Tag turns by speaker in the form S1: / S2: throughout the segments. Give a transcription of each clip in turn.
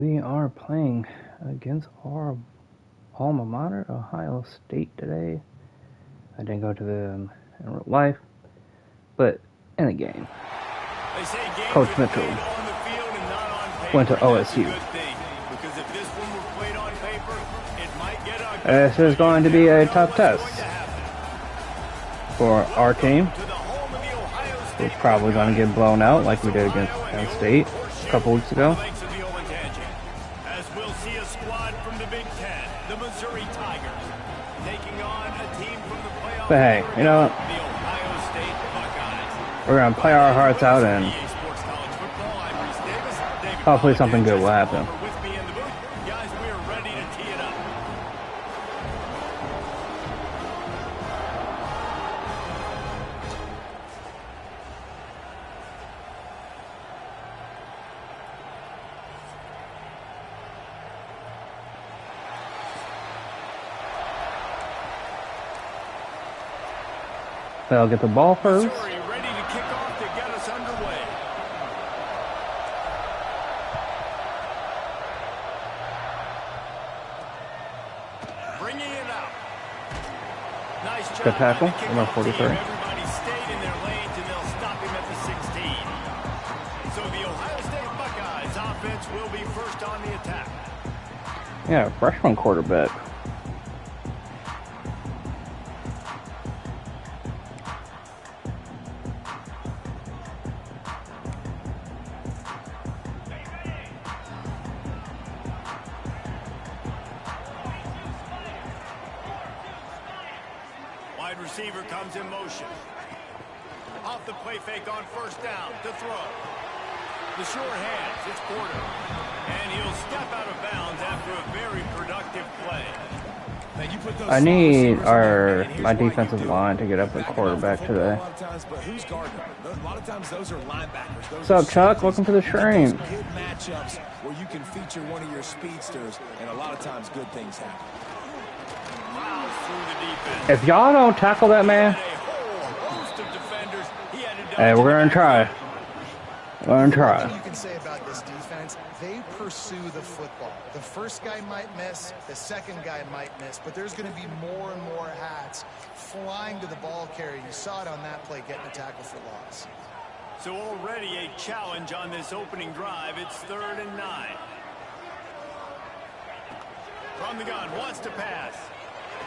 S1: We are playing against our alma mater, Ohio State, today. I didn't go to them in real life, but in the game. Coach Mitchell went to OSU. This is going to be a tough test for our team. We're probably going to get blown out like we did against Penn State a couple weeks ago. But hey, you know what? We're going to play our hearts out and hopefully something good will happen. They'll get the ball first.
S2: Ready to kick off to get us underway. Bringing it out. Nice job.
S1: Good tackle. Number 43.
S2: Everybody stayed in their lanes and they'll stop him at the 16. So the Ohio State Buckeyes offense will be first on the attack.
S1: Yeah, freshman quarterback.
S2: Wide receiver comes in motion. Off the play fake on first down to throw. The short hands, it's Porter. And he'll step out of bounds after a very productive play.
S1: I need my defensive line to get up the quarterback today. What's up, Chuck? Welcome to the stream.
S3: Good matchups where you can feature one of your speedsters, and a lot of times good things happen.
S1: If y'all don't tackle that man, hey, we're gonna try. We're gonna try.
S4: What you can say about this defense, they pursue the football. The first guy might miss, the second guy might miss, but there's going to be more and more hats flying to the ball carrier. You saw it on that play, getting a tackle for loss.
S2: So already a challenge on this opening drive. It's 3rd and 9. From the gun, wants to pass.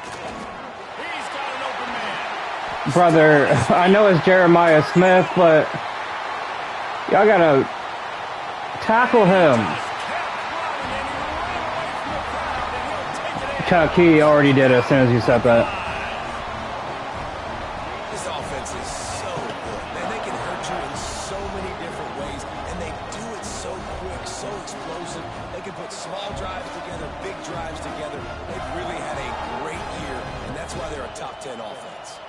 S2: He's got an open man.
S1: Brother, I know it's Jeremiah Smith, but y'all gotta tackle him. Chuck, he already did it as soon as you said that.
S3: This offense is so good. Man, they can hurt you in so many different ways, and they do it so quick, so explosive. They can put small drives together, big drives together. They've really had a great year, and that's why they're a top 10 offense.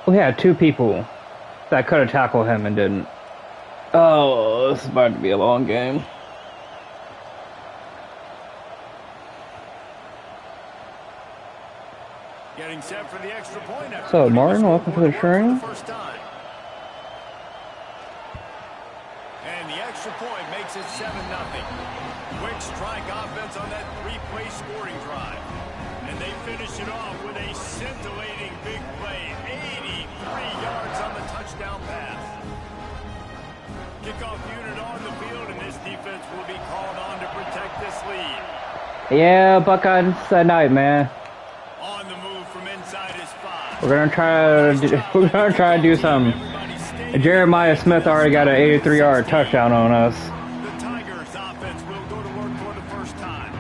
S1: We had two people that could have tackled him and didn't. Oh, this is about to be a long game.
S2: Getting set for the extra point.
S1: So, Martin, welcome to the stream.
S2: And the extra point makes it 7-0. Quick strike offense on that 3-play scoring drive. And they finish it off with a scintillating big play. 83 yards on the touchdown pass. Kickoff unit on the field, and this defense will be called on to protect this lead.
S1: Yeah, Buckeyes that night, man.
S2: On the move from inside his 5.
S1: We're gonna try to do something. Jeremiah Smith already got an 83-yard touchdown on us.
S2: The Tigers offense will go to work for the first time.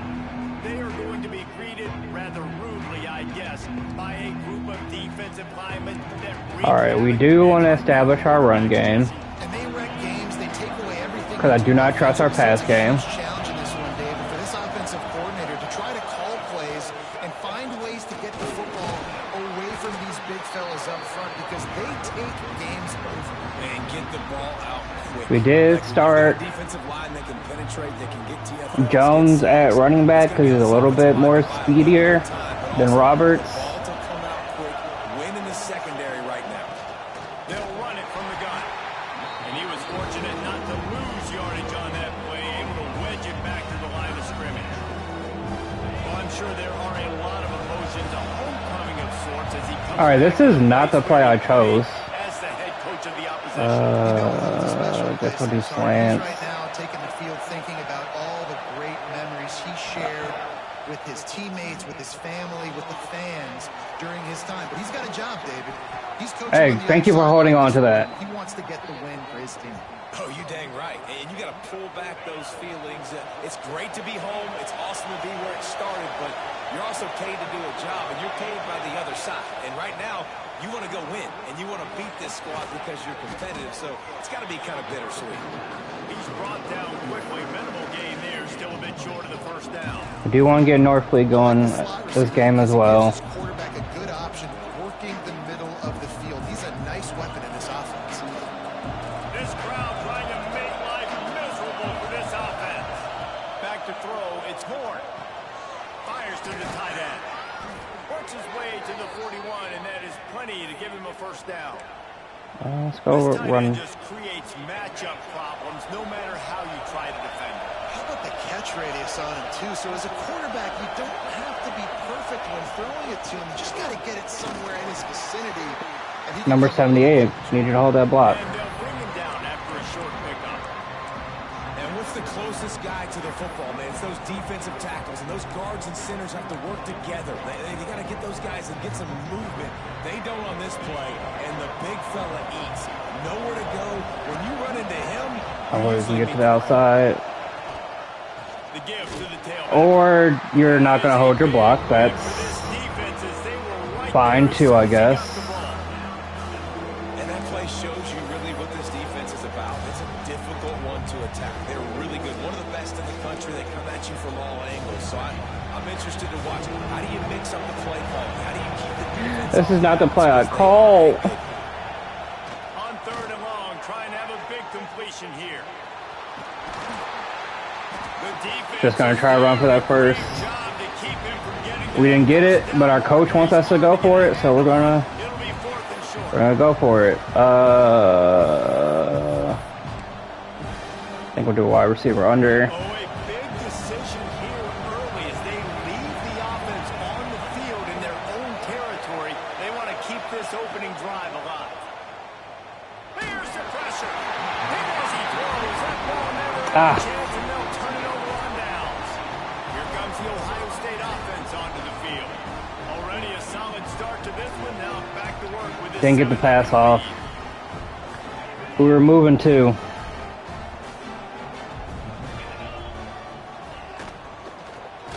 S2: They are going to be greeted rather rudely, I guess, by a group of defensive linemen that
S1: Alright, we do want to establish our run game,
S4: And they wreck games, they take away everything.
S1: because I do not trust our pass game.
S4: Challenge in this one, David, for this offensive coordinator to try to call plays and find ways to get the football away from these big fellas up front, because they take games over.
S3: And get the ball out quick.
S1: We did start
S3: Defensive line that can penetrate, they can get TFLs.
S1: Jones at running back because he's a little bit more speedier than Roberts.
S3: Ball to come out quick, win in the secondary right now.
S2: They'll run it from the gun. And he was fortunate not to lose yardage on that play, able to
S1: Alright, this is not the play I chose.
S2: As the head coach of the opposition.
S1: Guess we'll do slants.
S4: Right now, taking the field, thinking about all the great memories he shared with his teammates, with his family, with the fans during his time. But he's got a job, David. He's coaching.
S1: Hey, thank you for holding on to that.
S4: He wants to get the win for his team.
S3: Oh, you dang right. And you got to pull back those feelings. It's great to be home. It's awesome to be where it started, but you're also paid to do a job, and you're paid by the other side. And right now, you want to go win, and you want to beat this squad because you're competitive, so it's got to be kind of bittersweet.
S2: He's brought down quickly. Minimal gain there. Still a bit short of the first down.
S1: I do want to get Northfleet going this game as well.
S4: Quarterback a good option, working the middle of the field. He's a nice weapon in this offense.
S2: This crowd trying to make life miserable for this offense. Back to throw. It's Horn. Fires to the tight end. Works his way to the 41, and that is plenty to give him a first down.
S1: Let's go
S2: This tight
S1: run.
S2: end just creates matchup problems no matter how you try to defend him.
S4: How about the catch radius on him, too? So as a quarterback, you don't have to be perfect when throwing it to him. You just got to get it somewhere in his vicinity. And he
S1: Number 78. Need you to hold that block.
S2: And they'll bring him down after a short pickup.
S3: And what's the closest guy to the football, man? It's those defensive tackles, and those guards and centers have to work together. They got to get those guys and get some movement. They don't on this play, and the big fella eats. Nowhere to go. When you run into him,
S1: Always can get to the outside.
S2: The give to the tailback.
S1: Or you're not going to hold your block. That's
S2: Defense is they were right
S1: fine
S2: there
S1: too, I
S2: squeezing
S1: guess.
S2: out the ball.
S3: and that play shows you really what this defense is about. It's a difficult one to attack. They're really good. One of the best in the country. They come at you from all angles. So I'm interested to watch. How do you mix up the play calling? How do you keep the defense?
S1: This is not the play I call.
S2: On third and long, trying to have a big completion here. The defense
S1: Just going to try to run for that first.
S2: job to keep him from getting
S1: We didn't get it, but our coach wants us to go for it, so we're gonna go for it. I think we'll do a wide receiver under.
S2: Oh, a big decision here early as they leave the offense on the field in their own territory. They want to keep this opening drive alive. Here's the pressure. And as he throws, that ball never had a chance, and they'll turn it over on downs. Here comes the Ohio State offense onto the field. Already a solid start to this one. Now back to work with this.
S1: Didn't get the pass
S2: 7-point
S1: off.
S2: lead.
S1: We were moving too.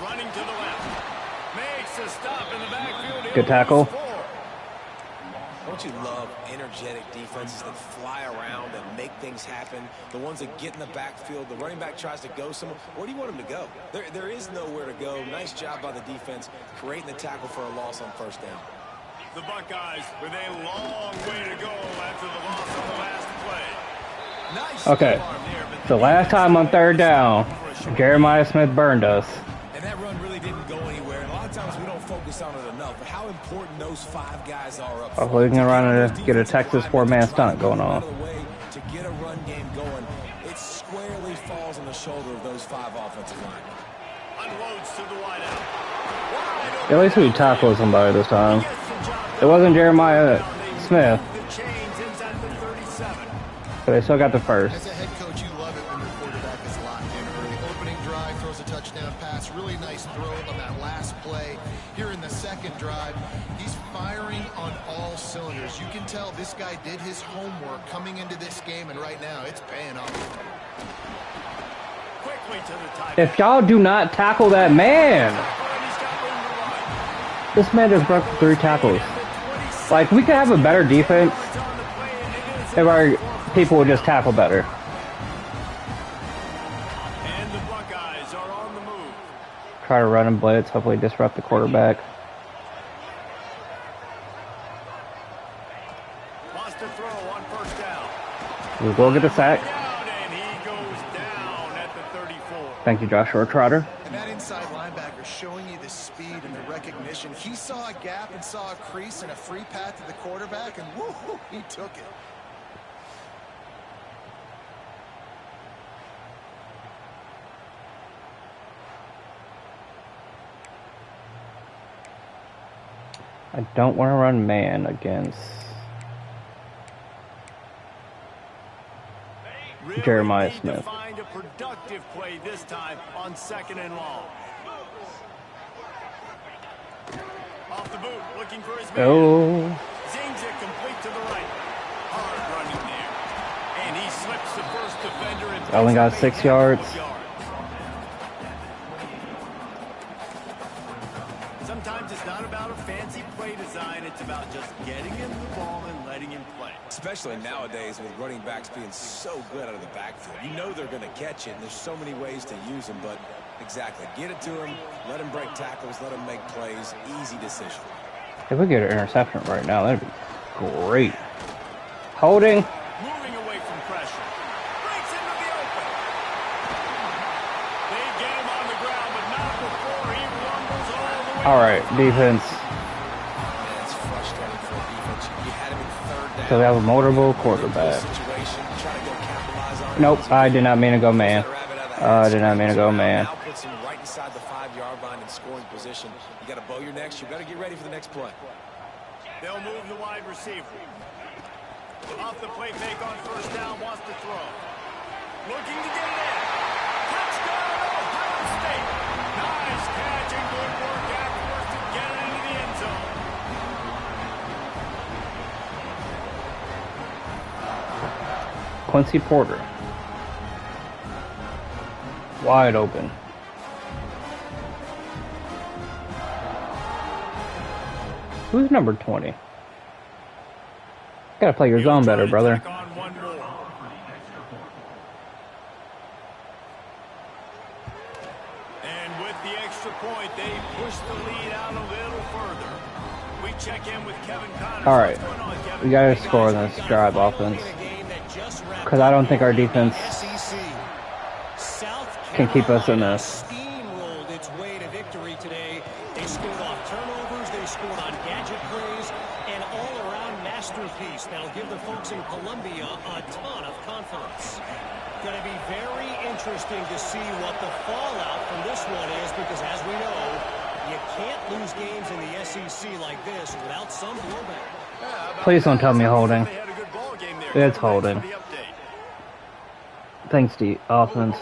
S2: Running to the left. Makes a stop in the backfield.
S1: Good tackle.
S3: Don't you love energetic defenses that fly around and make things happen? The ones that get in the backfield, the running back tries to go somewhere. Where do you want him to go? There is nowhere to go. Nice job by the defense creating the tackle for a loss on first down.
S2: The Buckeyes with a long way to go after the loss on the last play. Nice
S1: Okay.
S2: stiff arm there, but
S1: The last time on third down, Jeremiah Smith burned us.
S3: And that run really didn't go anywhere. And a lot of times we don't focus on it enough. But how important those five guys are up front.
S1: Hopefully we can run
S3: Those
S1: get a
S3: defensive
S1: Texas
S3: linemen
S1: four-man
S3: to try
S1: stunt
S3: to
S1: going
S3: get
S1: on.
S3: out of the way to get a run game going. It squarely falls on the shoulder of those five offensive linemen.
S2: unloads to the wideout.
S1: At least we tackled somebody this time. It wasn't Jeremiah Smith,
S2: The chains inside the 37.
S1: but they still got the first.
S4: As a head coach, you love it when your quarterback is locked in early. Opening drive, throws a touchdown pass. Really nice throw on that last play. Here in the second drive, he's firing on all cylinders. You can tell this guy did his homework coming into this game, and right now it's paying off.
S2: Quickly to the tight.
S1: If y'all do not tackle that man, this man just broke 3 tackles. Like, we could have a better defense if our people would just tackle better.
S2: And the Buckeyes are on the move.
S1: Try to run and blitz, hopefully disrupt the quarterback.
S2: Wants to throw on first down.
S1: We'll go get the sack.
S2: Down, and he goes down at the 34.
S1: Thank you, Joshua Trotter.
S4: And that inside linebacker showing you the speed and the recognition. He saw a gap and saw a crease and a free path to the quarterback, and woo-hoo, he took it.
S1: I don't want to run man against
S2: Really
S1: Jeremiah
S2: need
S1: Smith.
S2: to find a productive play this time on 2nd and long. Off the boot, looking for his man.
S1: Oh,
S2: Zings it complete to the right. Hard running there. And he slips the first defender and
S1: I only got 6 yards.
S2: Sometimes it's not about a fancy play design, it's about just getting him the ball and letting him play.
S3: Especially nowadays with running backs being so good out of the backfield. You know they're going to catch it, and there's so many ways to use them, but exactly. Get it to him, let him break tackles, let him make plays. Easy decision.
S1: if we get an interception right now, that'd be great. Holding.
S2: Moving away from pressure. Breaks into the open. They get him on the ground, but not before he rumbles all the way.
S1: All right, defense.
S3: It's frustrating for a defense. You had him in 3rd down.
S1: So we have a multiple quarterback.
S3: Situation, try to go capitalize on it.
S1: Nope, I did not mean to go man. I did not mean to go man.
S3: Now puts him right inside the 5-yard line in scoring position. You got to bow your necks. You better get ready for the next play.
S2: They'll move the wide receiver. Off the play fake on 1st down, wants to throw. Looking to get it in. Touchdown, Ohio State. Nice catch and good work afterwards to get it into the end zone.
S1: Quincy Porter. Wide open. Who's number 20? Gotta play your zone better, brother.
S2: On one more. And with the extra point, they push the lead out a little further. We check in with Kevin Connors.
S1: All right,
S2: What's going on, Kevin?
S1: we gotta score in this drive offense because I don't think our defense can keep us in this.
S5: Steamrolled its way to victory today. They scored off turnovers, they scored on gadget plays, and all-around masterpiece that'll give the folks in Columbia a ton of confidence. Going to be very interesting to see what the fallout from this one is, because as we know, you can't lose games in the SEC like this without some blowback.
S1: Please don't tell me holding.
S2: They had a good ball game there.
S1: It's holding.
S2: Thanks for the update.
S1: Thanks, the offense.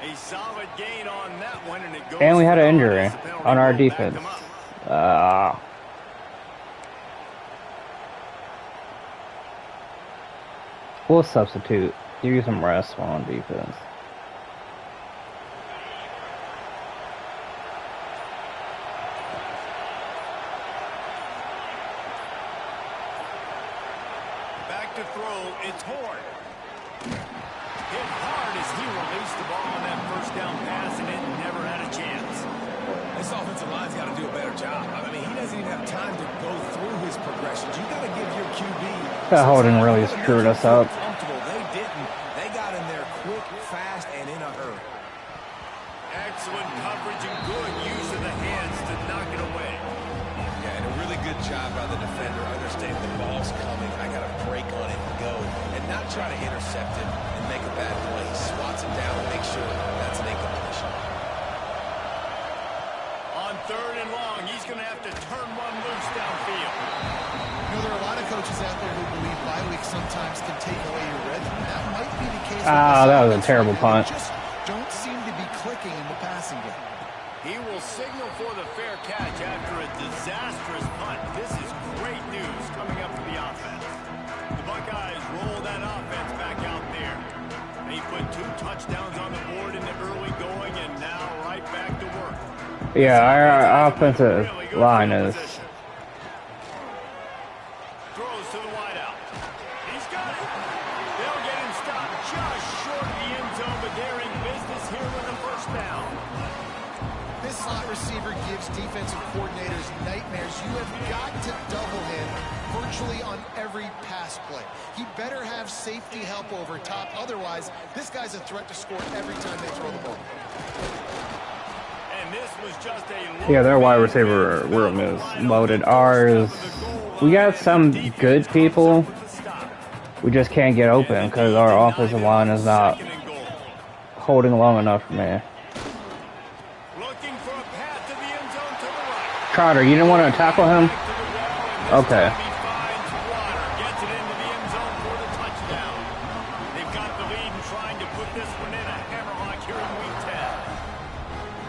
S2: A solid gain on that one, and it goes
S1: And we had an
S2: for
S1: injury
S2: as the penalty
S1: on our
S2: will back
S1: defense.
S2: them up.
S1: We'll substitute. Give you some rest on defense.
S2: Back to throw, it's Horn. Hit hard as he released the ball on that 1st down pass, and it never had a chance.
S3: This offensive line's got to do a better job. I mean, he doesn't even have time to go through his progressions. You got to give your QB.
S1: That holding really screwed us up.
S3: Comfortable. They didn't. They got in there quick, fast, and in a hurry.
S2: Excellent coverage and good use of the hands to knock it away.
S3: Yeah, and a really good job by the defender. Understanding the ball's coming. I got to break on it and go, and not try to intercept it and make a bad play. He swats it down and makes sure that's an incompletion.
S2: On 3rd and long, he's going to have to turn one loose downfield.
S4: You know, there are a lot of coaches out there who believe bye weeks sometimes can take away your rhythm. That might be the case.
S1: That was a terrible punt.
S4: Just don't seem to be clicking in the passing game.
S2: He will signal for the fair catch after a disastrous punt. This is great news coming up for the offense. The Buckeyes roll that offense back out there. They put 2 touchdowns on the board in the early going, and now right back to work.
S1: Yeah, our offensive line is.
S2: Throws to the wideout. He's got it. They'll get him stopped just short of the end zone, but they're in business here with a 1st down.
S4: This slot receiver gives defensive coordinators nightmares. You have got to double him virtually on every pass play. He better have safety help over top. Otherwise, this guy's a threat to score every time they throw the ball.
S2: And this was just a
S1: Yeah, their wide receiver room is loaded. Ours, we got some good people. We just can't get open because our offensive line is not holding long enough for me. Trotter, you didn't want to tackle him? Okay.
S2: Gets it into the end zone for the touchdown. They've got the lead and trying to put this one in a hammerlock here in week 10.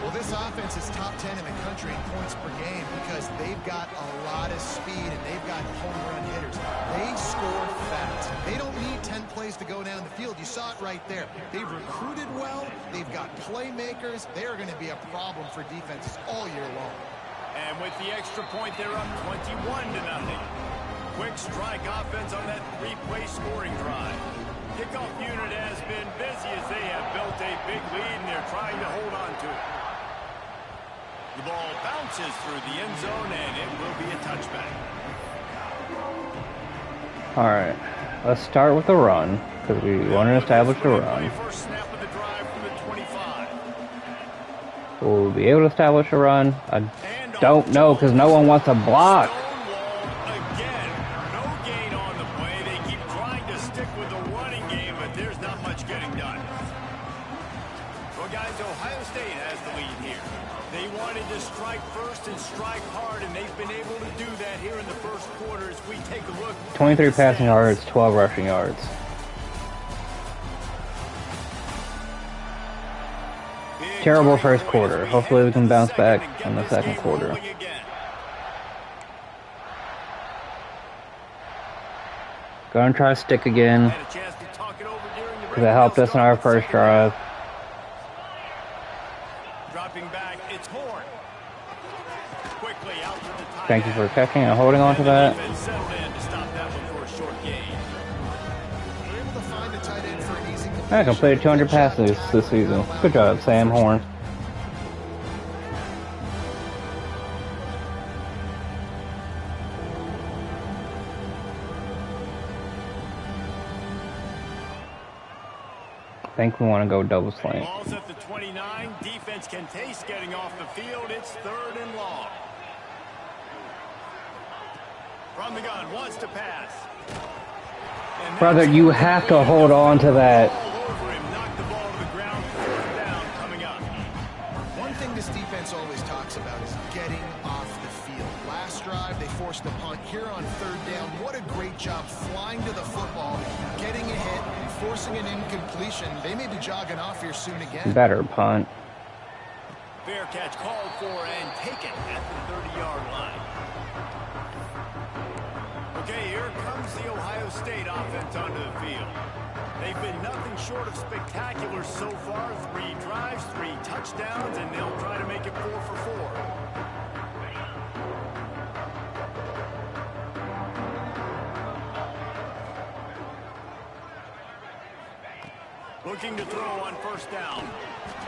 S4: Well, this offense is top 10 in the country in points per game because they've got a lot of speed and they've got home run hitters. They score fast. They don't need 10 plays to go down the field. You saw it right there. They've recruited well. They've got playmakers. They are going to be a problem for defenses all year long.
S2: And with the extra point, they're up 21-0. Quick strike offense on that three-play scoring drive. Kickoff unit has been busy as they have built a big lead, and they're trying to hold on to it. The ball bounces through the end zone, and it will be a touchback.
S1: All right, let's start with the run because we want to establish a run.
S2: First snap of the drive from the 25.
S1: We'll be able to establish a run. I don't know because no one wants to block.
S2: Again, no gain on the play. They keep trying to stick with the running game, but there's not much getting done. Well, guys, Ohio State has the lead here. They wanted to strike first and strike hard, and they've been able to do that here in the first quarter as we take a look.
S1: 23 passing yards, 12 rushing yards. Terrible first quarter. Hopefully we can bounce back in the second quarter. Gonna try to stick again because it helped us in our first drive.
S2: Dropping back, it's Horn. Quickly out to the tight
S1: Thank you
S2: end.
S1: for catching and holding on to that.
S2: Defense settled in to stop that one for a short gain.
S4: They're able to find a tight end for an easy completion.
S1: I completed 200 passes this season. Good job, Sam Horn. I think we want to go double slant.
S2: Ball's at the 29. Defense can taste getting off the field. It's 3rd and long. From the gun, wants to pass. And
S1: Brother, you have to hold on to that.
S2: all over him, knocked the ball to the ground. 4th down coming up.
S4: One thing this defense always talks about is getting off the field. Last drive, they forced the punt. Here on 3rd down, what a great job flying to the football, getting a hit, forcing an incompletion. They may be jogging off here soon again.
S1: Better punt.
S2: Fair catch called for and taken at the 30-yard line. Okay, here comes the Ohio State offense onto the field. They've been nothing short of spectacular so far. 3 drives, 3 touchdowns, and they'll try to make it 4 for 4. Looking to throw on 1st down.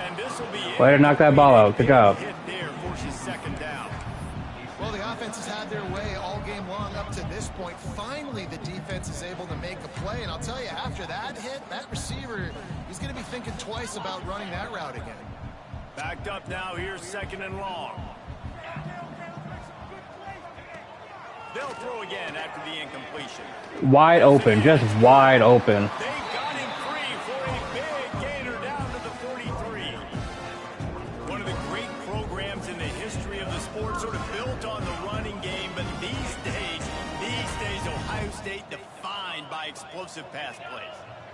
S2: And this will be it.
S1: Way to knock that ball out. Good job.
S2: Hit there forces 2nd down.
S4: Well, the offense has had their way all game long up to this point. Finally, the defense is able to make a play. And I'll tell you, after that hit, that receiver, he's going to be thinking twice about running that route again.
S2: Backed up now. Here's 2nd and long. They'll throw again after the incompletion.
S1: Wide open. Just wide open.
S2: They got him free for a big gainer down to the 43. One of the great programs in the history of the sport, sort of built on the running game, but these days, Ohio State defined by explosive pass plays.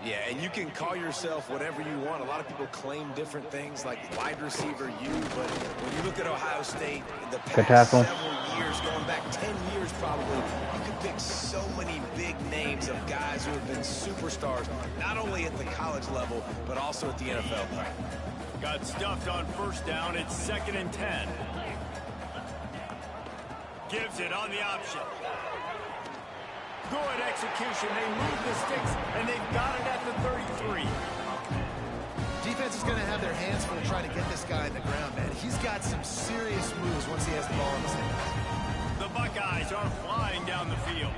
S3: Yeah, and you can call yourself whatever you want. A lot of people claim different things like wide receiver U, but when you look at Ohio State, the past several years, going back 10 years probably, you could pick so many big names of guys who have been superstars, not only at the college level, but also at the NFL level.
S2: Got stuffed on 1st down. It's 2nd and 10. Gives it on the option. Good execution. They move the sticks, and they've got it at the 33.
S4: Defense is going to have their hands full trying to get this guy in the ground, man. He's got some serious moves once he has the ball in his hands.
S2: The Buckeyes are flying down the field.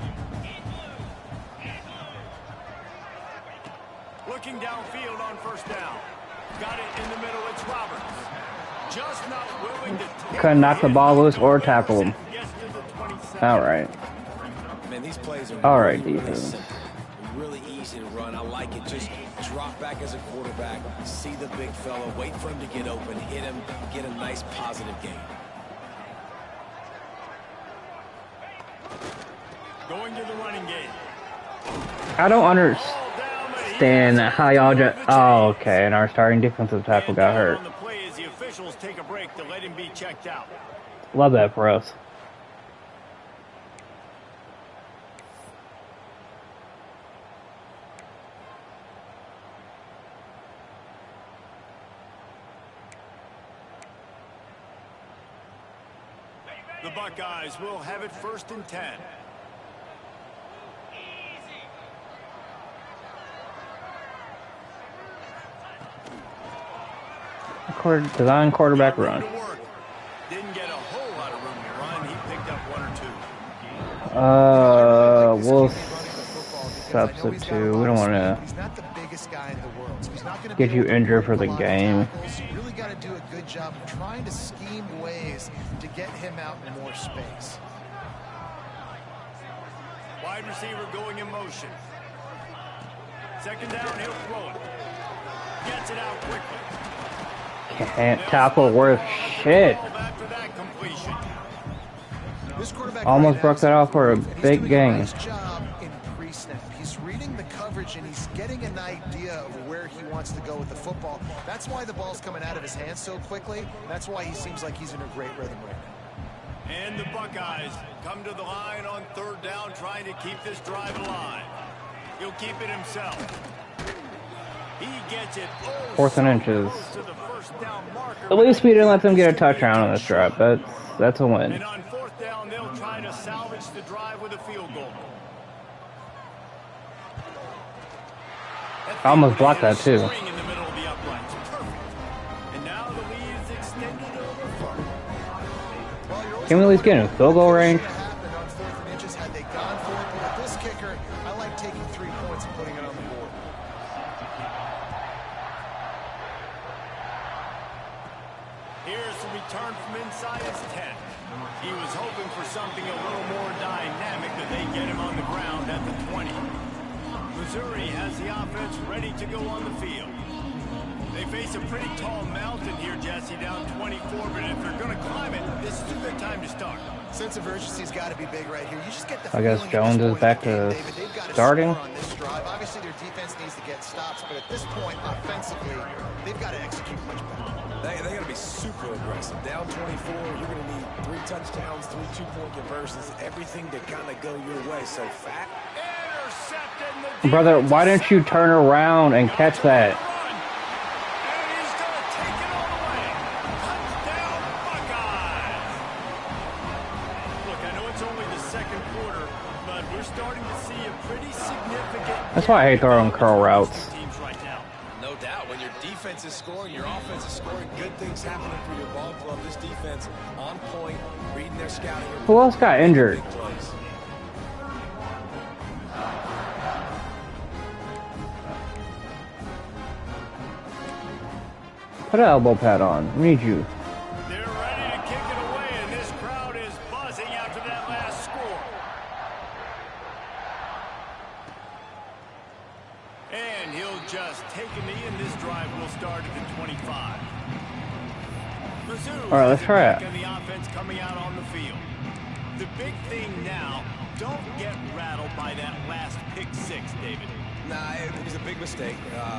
S2: Looking downfield on 1st down. Got it in the middle. It's Roberts. Just not willing to take
S1: Couldn't knock the ball loose or tackle him. All right.
S3: Man, these plays are
S1: All right,
S3: really
S1: defense.
S3: simple. Really easy to run. I like it. Just drop back as a quarterback, see the big fella, wait for him to get open, hit him, get a nice positive gain.
S2: into the running game.
S1: I don't understand how y'all just... Oh, okay, and our starting defensive tackle got hurt.
S2: On the play as the officials take a break to let him be checked out.
S1: Love that for us.
S2: The Buckeyes will have it 1st and 10.
S1: Design quarterback run.
S2: Didn't get a whole lot of room to run. He picked up 1 or 2.
S1: We'll substitute. We don't want to
S4: He's not the biggest guy in the world, so he's not going to
S1: get you injured for the game.
S4: You really got to do a good job of trying to scheme ways to get him out in more space.
S2: Wide receiver going in motion. 2nd down, he'll throw it. Gets it out quickly.
S1: Can't tackle worth shit.
S2: After that completion.
S1: Almost broke that off for a big gain.
S4: Nice job in pre-snap. He's reading the coverage and he's getting an idea of where he wants to go with the football. That's why the ball's coming out of his hands so quickly. That's why he seems like he's in a great rhythm right now.
S2: And the Buckeyes come to the line on 3rd down, trying to keep this drive alive. He'll keep it himself. He gets it
S1: 4th and inches.
S2: to the 1st down marker.
S1: At least we didn't let them get a touchdown on this drive. That's a win.
S2: And on 4th down, they'll try to salvage the drive with a field goal.
S1: I almost blocked that too.
S2: In the middle of the uprights. Perfect. And now the lead is extended over further.
S1: Can we at least get in field goal range?
S4: What happened on 4th and inches had they gone for it? But with this kicker, I like taking 3 points and putting it on the board.
S2: Here's the return from inside his 10. He was hoping for something a little more dynamic, but they get him on the ground at the 20. Missouri has the offense ready to go on the field. They face a pretty tall mountain here, Jesse, down 24, but if they're going to climb it, this is a good time to start.
S4: Sense of urgency's got to be big right here. You just get the
S1: I guess
S4: feeling at
S1: Jones
S4: this
S1: is
S4: point
S1: back
S4: in the game,
S1: to
S4: David, they've got to
S1: starting.
S4: score on this drive. Obviously, their defense needs to get stops, but at this point, offensively, they've got to execute much better.
S3: They got to be super aggressive. Down 24, you're going to need 3 touchdowns, 3 two-point conversions, everything to kind of go your way. So fat.
S2: Intercepted.
S1: Brother, why didn't you turn around and catch that? That's why I hate throwing curl routes.
S3: No doubt. When your defense is scoring, your offense is scoring, good things happening for your ball club. This defense on point, reading their scouting.
S1: Who else got injured? Put an elbow pad on. We need you.
S2: They're ready to kick it away, and this crowd is buzzing after that last score. And he'll just take a knee, and this drive will start at the 25. Mizzou,
S1: all right, let's try it.
S2: And the offense coming out on the field. The big thing now, don't get rattled by that last pick 6, David.
S3: Nah, it was a big mistake.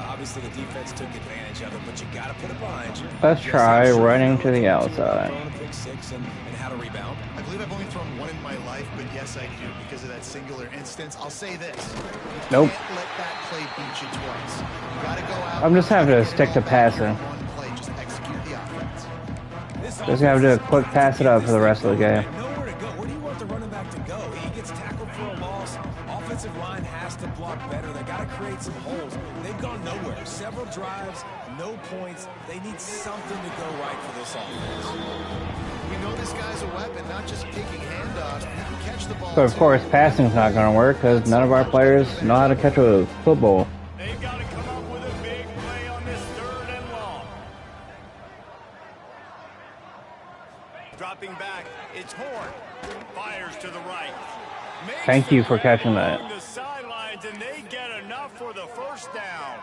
S3: Obviously, the defense took advantage of it, but you got to put it behind you.
S1: Let's try running to the outside.
S3: Pick 6 and how to rebound.
S4: I believe I've only thrown 1 in my life, but yes, I do because of that singular instance. I'll say this.
S1: Nope.
S4: Can't let that play beat you twice. You got to go out.
S1: I'm just having to stick to passing.
S4: One play, just execute the offense.
S1: Just have to quick pass it up for the rest of the game.
S3: Nowhere to go. Where do you want the running back to go? He gets tackled for a loss. Offensive line has to block better. They got to create some holes. They've gone nowhere. Several drives, no points. They need something to go right for this offense.
S4: We know this guy's a weapon, not just taking handoffs. He can catch the ball.
S1: But of course, passing's not going to work because none of our players know how to catch a football.
S2: They've got to come up with a big play on this 3rd and long. Dropping back, it's Horn. Fires to the right.
S1: Thank you for catching that.
S2: The sidelines, and they get enough for the 1st down.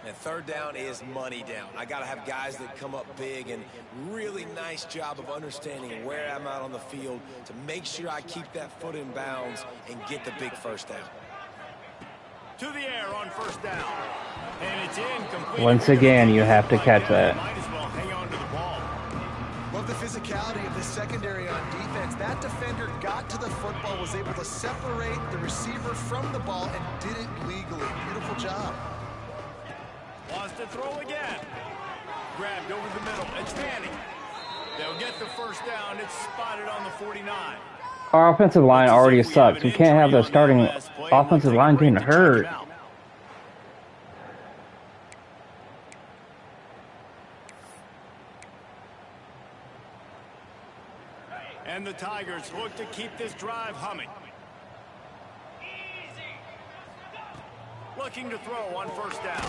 S3: And third down is money down. I got to have guys that come up big, and really nice job of understanding where I'm out on the field to make sure I keep that foot in bounds and get the big first down.
S2: To the air on first down. And it's incomplete.
S1: Once again, you have to catch that.
S2: Might as well hang on to the ball.
S4: Love the physicality of the secondary on defense. That defender got to the football, was able to separate the receiver from the ball, and did it legally. Beautiful job.
S2: Wants to throw again. Grabbed over the middle. It's Manning. They'll get the first down. It's spotted on the 49.
S1: Our offensive line already sucks. We can't have the starting offensive line getting hurt.
S2: And the Tigers look to keep this drive humming. Looking to throw on first down.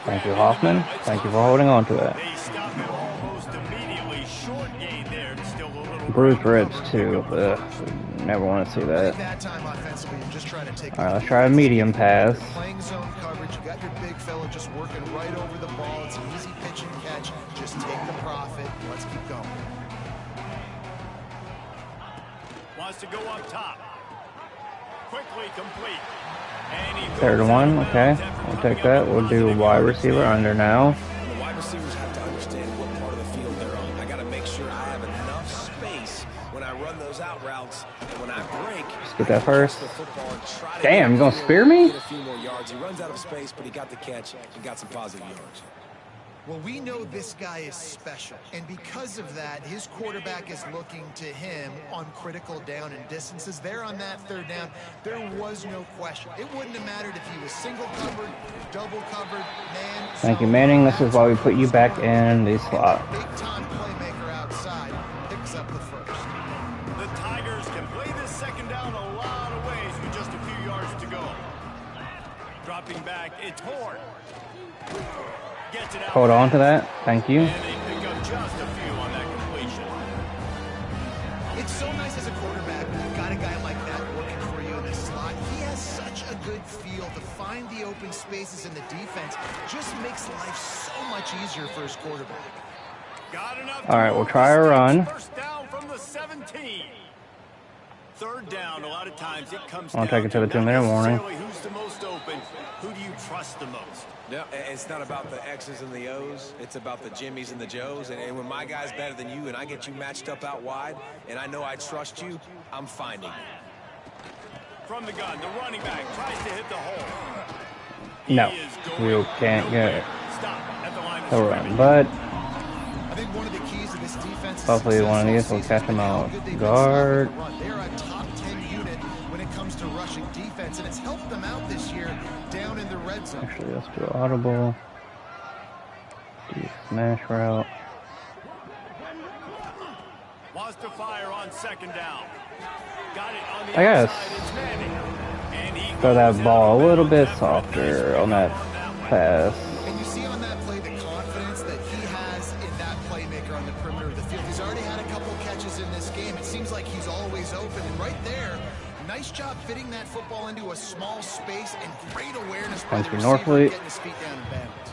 S1: Thank you, Hoffman. Thank you for holding on to that.
S2: They stop it almost immediately. Short gain there. It's still a little
S1: Bruised ribs, too. Ugh, never want to see that.
S4: That time offensively, you're just trying to take.
S1: All right, let's try a medium pass.
S4: Playing zone coverage, you got your big fella just working right over the ball. It's an easy pitch and catch. Just take the profit. Let's keep going.
S2: Wants to go up top. Quickly complete. And he
S1: Third and one, okay. We'll take that. We'll do wide receiver under now.
S3: The wide receivers have to understand what part of the field they're on. I got to make sure I have enough space when I run those out routes, and when I break,
S1: Let's get that first.
S3: the football and try to
S1: Damn,
S3: get
S1: you gonna
S3: the
S1: spear
S3: field,
S1: me?
S3: get a few more yards. He runs out of space, but he got the catch and got some positive yards.
S4: Well, we know this guy is special, and because of that, his quarterback is looking to him on critical down and distances. There on that third down, there was no question. It wouldn't have mattered if he was single covered, double covered, man.
S1: Thank you, Manning. This is why we put you back in the slot.
S4: Big-time playmaker outside picks up the first.
S2: The Tigers can play this second down a lot of ways with just a few yards to go. Dropping back, it's Horn. Gets it out.
S1: Hold on to that. Thank you.
S2: And they pick up just a few on that completion.
S4: It's so nice as a quarterback when you've got a guy like that working for you in the slot. He has such a good feel to find the open spaces in the defense. Just makes life so much easier for his quarterback.
S2: Got enough.
S1: All right, we'll try a run.
S2: First down from the 17. Third down, a lot of times it comes
S1: I'll
S2: down
S1: take it to the
S2: not
S1: 2-minute warning.
S2: necessarily who's the most open, who do you trust the most?
S3: Yeah, it's not about the X's and the O's. It's about the Jimmies and the Joes. And when my guy's better than you and I get you matched up out wide and I know I trust you, I'm finding you.
S2: From the gun, the running back tries to hit the hole.
S1: No, we can't get it.
S2: Stop at the line of
S1: The run,
S2: scrimmage.
S1: but
S4: I think one of the keys to this defense is
S1: hopefully one of these will catch him out. Guard.
S4: They're a top 10 unit when it comes to rushing defense, and it's helped them out this year down in the red zone.
S1: Actually, let's do audible. Do smash route.
S2: Wants to fire on second down. Got it on the
S1: I guess.
S2: outside. It's Manning. And he
S1: Throw
S2: goes
S1: that ball a
S2: out
S1: little
S2: of
S1: bit
S2: bounds.
S1: softer on that
S2: one.
S1: pass.
S4: And you see on that play the confidence that he has in that playmaker on the perimeter of the field. He's already had a couple catches in this game. It seems like he's always open. And right there, nice job fitting that football into a small space and great awareness by
S1: Thank
S4: the
S1: you,
S4: receiver
S1: Norfleet.
S4: getting his feet down in bounds.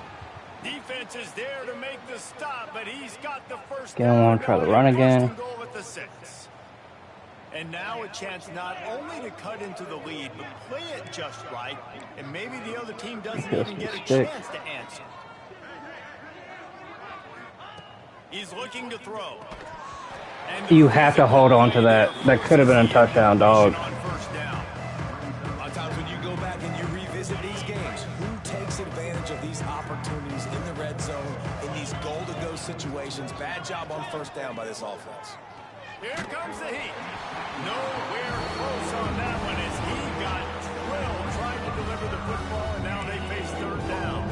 S2: Defense is there to make the stop, but he's got the first
S1: Again, I want to try the run again.
S2: Goal at the 6. And now a chance not only to cut into the lead, but play it just right, and maybe the other team doesn't
S1: Just
S2: even get a
S1: stick.
S2: chance to answer. He's looking to throw. And
S1: You have to hold on to that. That could have been a touchdown, dog.
S2: on first down.
S3: A lot of times when you go back and you revisit these games, who takes advantage of these opportunities in the red zone, in these goal-to-go situations? Bad job on first down by this offense.
S2: Here comes the heat. Nowhere close on that one as he got drilled trying to deliver the football, and now they face third down.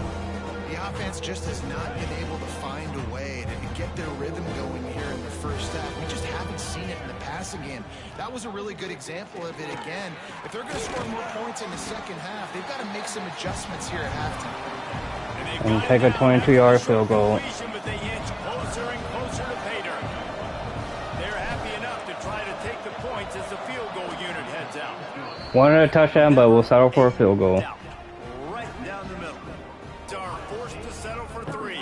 S4: The offense just has not been able to find a way to get their rhythm going here in the first half. We just haven't seen it in the passing game. That was a really good example of it again. If they're going to score more points in the second half, they've got to make some adjustments here at halftime.
S1: And take a 22-yard field goal.
S2: But they inch closer and closer to pay dirt. They're happy enough to try to take the points as the field goal unit heads out.
S1: Wanted a touchdown, but we'll settle for a field goal.
S2: Right down the middle. Bucks are forced to settle for 3.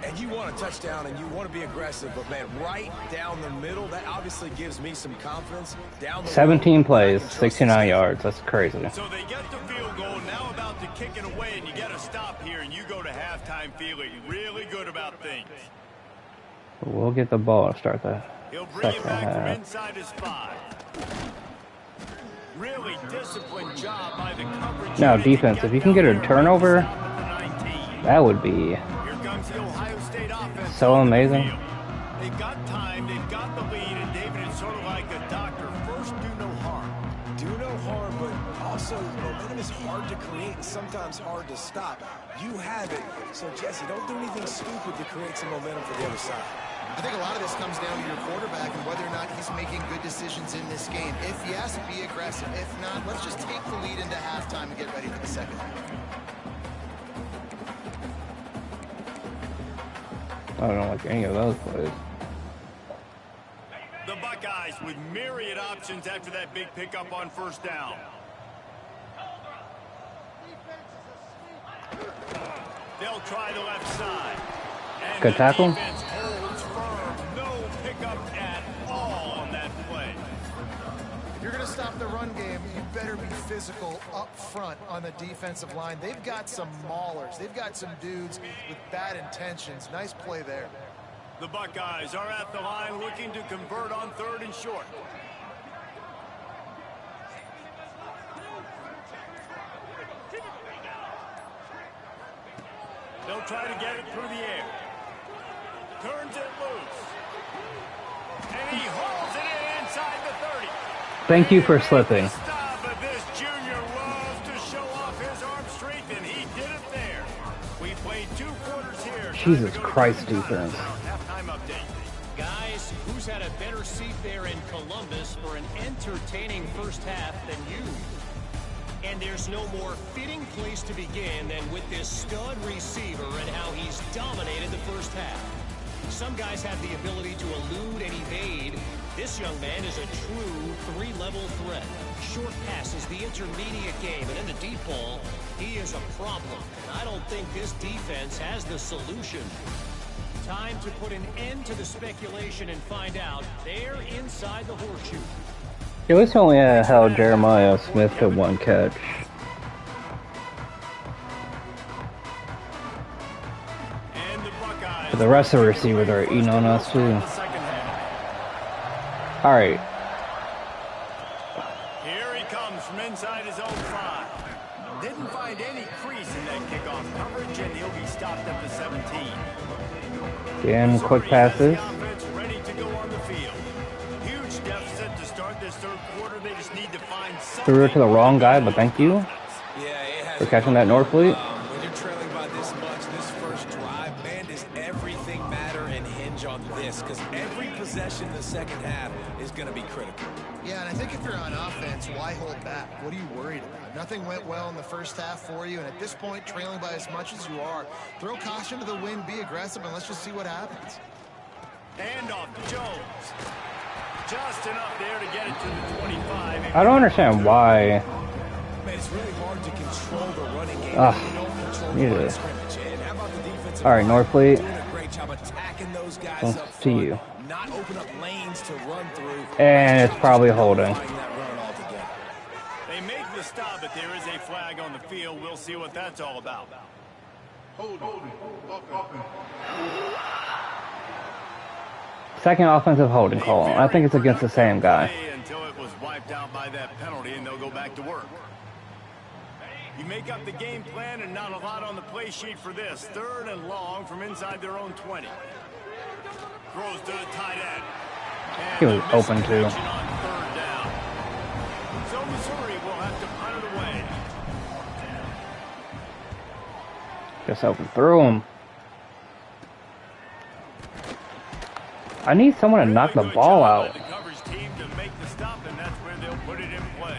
S3: And you want a touchdown and you want to be aggressive, but man, right down the middle, that obviously gives me some confidence. Down the
S1: 17
S3: middle,
S1: plays, 69 yards. That's crazy.
S2: So they get the field goal, now about to kick it away, and you get a stop here, and you go to halftime feeling really good about things.
S1: We'll get the ball to start the
S2: He'll bring it
S1: second
S2: back from
S1: half.
S2: inside his 5. Really disciplined job by the coverage.
S1: Now,
S2: unit to
S1: defense,
S2: get
S1: if you can
S2: down
S1: get a
S2: there and
S1: turnover,
S2: stop at the 19.
S1: that would be
S2: Here comes the Ohio State offense.
S1: so
S2: on the
S1: amazing.
S2: field. They've got time, they've got the lead, and David is sort of like a doctor. First, do no harm.
S3: do no harm, but also momentum is hard to create and sometimes hard to stop. You have it, so Jesse, don't do anything stupid to create some momentum for the other side.
S4: I think a lot of this comes down to your quarterback and whether or not he's making good decisions in this game. If yes, be aggressive. If not, let's just take the lead into halftime and get ready for the second half.
S1: I don't like any of those plays.
S2: The Buckeyes with myriad options after that big pickup on first down. They'll try the left side. And
S1: Good
S2: the
S1: tackle.
S2: defense holds firm. No pickup at all on that play.
S4: If you're going to stop the run game, you better be physical up front on the defensive line. They've got some maulers. They've got some dudes with bad intentions. Nice play there.
S2: The Buckeyes are at the line looking to convert on 3rd and short. They'll try to get it through the air. Turns it loose. And he hauls it in inside the 30.
S1: Thank you for slipping.
S2: Stop, but this junior loves to show off his arm strength, and he did it there. We played 2 quarters here.
S1: Jesus Christ, defense.
S2: Halftime update.
S5: Guys, who's had a better seat there in Columbus for an entertaining first half than you? And there's no more fitting place to begin than with this stud receiver and how he's dominated the first half. Some guys have the ability to elude and evade. This young man is a true 3-level threat. Short passes, the intermediate game, and in the deep ball, he is a problem. And I don't think this defense has the solution. Time to put an end to the speculation and find out. They're inside the horseshoe.
S1: At least only held Jeremiah Smith to 1 catch.
S2: And the Buckeyes.
S1: But the rest of the receivers are eating on us too. Alright.
S2: Here he comes from inside his own 5. Didn't find any crease in that kickoff coverage, and he'll be stopped at the 17.
S1: Again, quick passes.
S2: Offense ready to go on the field. Huge deficit to start this 3rd quarter. They just need to find something.
S1: Threw it to the wrong guy, but thank you
S3: Yeah, it has
S1: for catching that North Fleet.
S3: when you're trailing by this much, this first drive, man, does everything matter and hinge on this? Because every possession in the second half is going to be critical.
S4: Yeah, and I think if you're on offense, why hold back? What are you worried about? Nothing went well in the first half for you, and at this point, trailing by as much as you are, throw caution to the wind, be aggressive, and let's just see what happens.
S2: Handoff to Jones. Just enough there to get it to the 25.
S1: I don't understand why.
S3: Man, it's really hard to control the running game.
S1: Ugh,
S3: when you don't control the
S1: need
S3: line
S1: it.
S3: of scrimmage. And how about the defensive
S1: Alright,
S3: line?
S1: North Fleet.
S3: Doing a great job attacking those guys
S1: Well,
S3: up
S1: to
S3: front,
S1: you.
S3: not open up lanes to run through.
S1: And it's probably holding.
S3: Nullifying that run altogether.
S2: They make the stop, but there is a flag on the field. We'll see what that's all about.
S1: Second offensive holding call. I think it's against the same guy.
S2: Until it was wiped out by that penalty, and they'll go back to work. You make up the game plan, and not a lot on the play sheet for this. 3rd and long from inside their own 20. Throws to the tight end. And
S1: He was
S2: a
S1: open too.
S2: misconnection on 3rd down. So Missouri will have to punt it away.
S1: Just open through him. I need someone to knock the
S2: Good
S1: ball
S2: job
S1: out.
S2: by the coverage team to make the stop, and that's where they'll put it in play.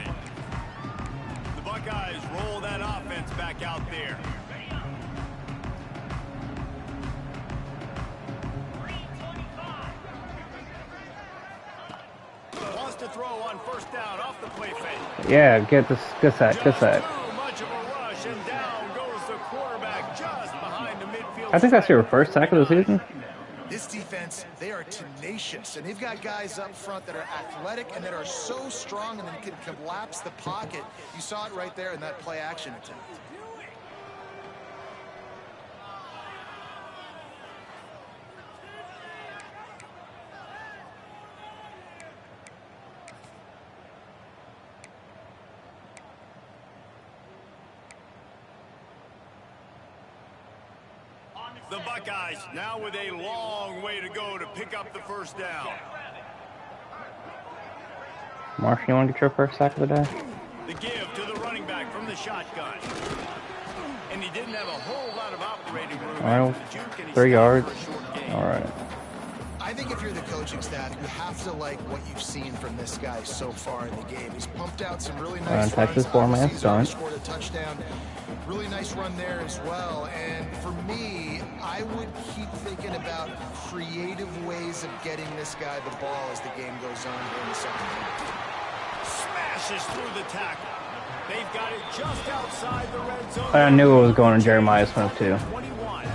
S2: The Buckeyes roll that offense back out there. Wants to throw on first down off the play fake.
S1: Yeah, get this. Good sack. Good
S2: Just
S1: sack.
S2: too much of a rush, and down goes the quarterback. midfield.
S1: I think that's your first sack of the season.
S4: This defense, they are tenacious, and they've got guys up front that are athletic and that are so strong and then can collapse the pocket. You saw it right there in that play action attempt.
S2: The Buckeyes now with a long way to go to pick up the first down.
S1: Marshall, you want to get your first sack of the day?
S2: The give to the running back from the shotgun. And he didn't have a whole lot of operating room.
S1: All right, 3 yards. All right.
S4: I think if you're the coaching staff, you have to like what you've seen from this guy so far in the game. He's pumped out some really nice
S1: Texas
S4: runs.
S1: 4-man
S4: He's already
S1: stunt.
S4: scored a touchdown. Really nice run there as well. And for me, I would keep thinking about creative ways of getting this guy the ball as the game goes on here in the second half.
S2: Smashes through the tackle. They've got it just outside the red zone.
S1: I knew it was going to Jeremiah Smith too.
S2: 21.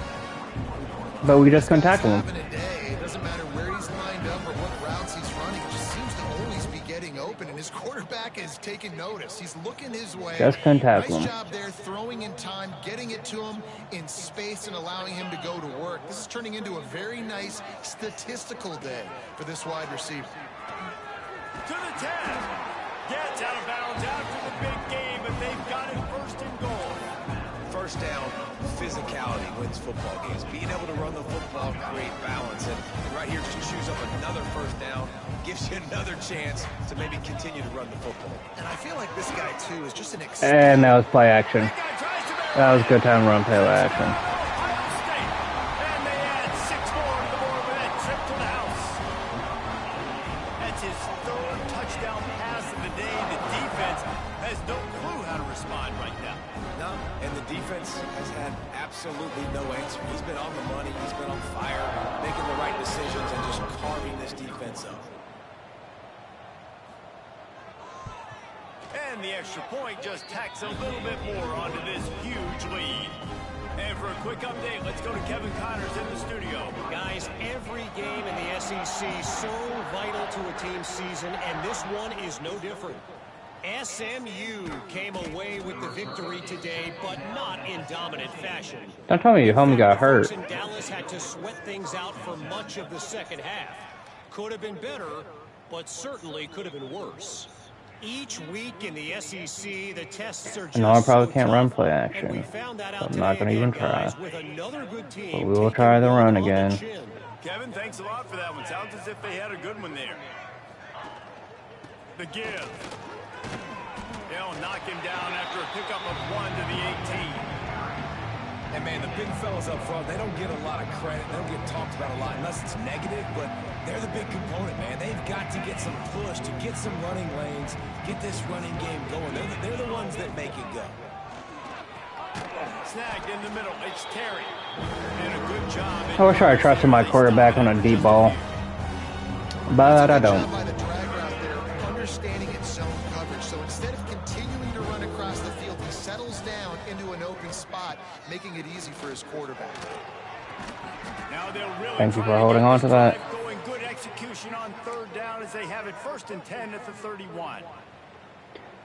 S1: But we just couldn't tackle him.
S4: It doesn't matter where he's lined up or what routes he's running. It just seems to always be getting open, and his quarterback is taking notice. He's looking his way.
S1: Just couldn't tackle him.
S4: Nice job there, throwing in time, getting it to him in space, and allowing him to go to work. This is turning into a very nice statistical day for this wide receiver.
S2: To the 10. Gets out of bounds after the big game, but they've got it first and goal.
S3: First down, physicality wins football games. Being able to run the football, create balance. And right here, she shoes up another first down, gives you another chance to maybe continue to run the football.
S4: And I feel like this guy, too, is just an
S1: And that was play action. That was good time run play action.
S2: Ohio State. And they add 6 more to the board with that trip to the house. That's his third touchdown pass of the day. The defense has no clue how to respond right now.
S3: No, and the defense has had absolutely no answer. He's been on the money. He's been on fire, making the right decisions and just carving this defense up.
S2: And the extra point just tacks a little bit more onto this huge lead. And for a quick update, let's go to Kevin Connors in the studio.
S5: Guys, every game in the SEC so vital to a team's season, and this one is no different. SMU came away with the victory today, but not in dominant fashion.
S1: Don't tell me your homie got hurt.
S5: And Dallas had to sweat things out for much of the second half. Could have been better, but certainly could have been worse. Each week in the SEC, the tests are just
S1: No, I probably can't
S5: so
S1: run
S5: tough,
S1: play
S5: and
S1: action.
S5: we found that out
S1: I'm not going to
S5: today
S1: even
S5: again, guys,
S1: try.
S5: with another good team
S1: But we will
S5: taking
S1: try the
S5: one
S1: run
S5: on the
S1: again.
S5: chin.
S2: Kevin, thanks a lot for that one. Sounds as if they had a good one there. The give. They'll knock him down after a pickup of 1 to the 18.
S3: And, man, the big fellas up front, they don't get a lot of credit. They don't get talked about a lot unless it's negative, but they're the big component, man. They've got to get some push, to get some running lanes, get this running game going. They're the ones that make it go.
S2: Snagged in the middle. It's Terry. And a good job.
S1: I wish I trusted my quarterback on a deep ball. But I don't.
S4: By the drag route there, understanding its zone coverage. So instead of continuing to run across the field, he settles down into an open spot, making it easy for his quarterback.
S2: Now they'll really
S1: Thank you for
S2: try to
S1: holding
S2: get
S1: on to
S2: this
S1: that.
S2: drive going. Good execution on third down as they have it 1st and 10 at the 31.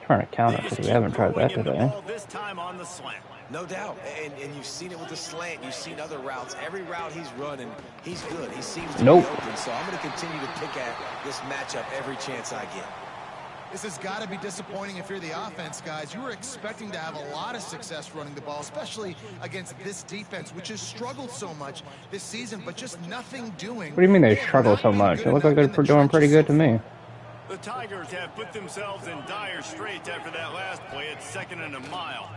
S1: Trying to counter because we haven't tried that today.
S2: This time on the slant.
S3: No doubt, and you've seen it with the slant. You've seen other routes. Every route he's running, he's good. He seems to
S1: Nope.
S3: be open, so I'm going to continue to pick at this matchup every chance I get.
S4: This has got to be disappointing if you're the offense, guys. You were expecting to have a lot of success running the ball, especially against this defense, which has struggled so much this season, but just nothing doing.
S1: What do you mean they struggle so much? It looks like they're doing pretty good to me.
S2: The Tigers have put themselves in dire straits after that last play at 2nd and a mile.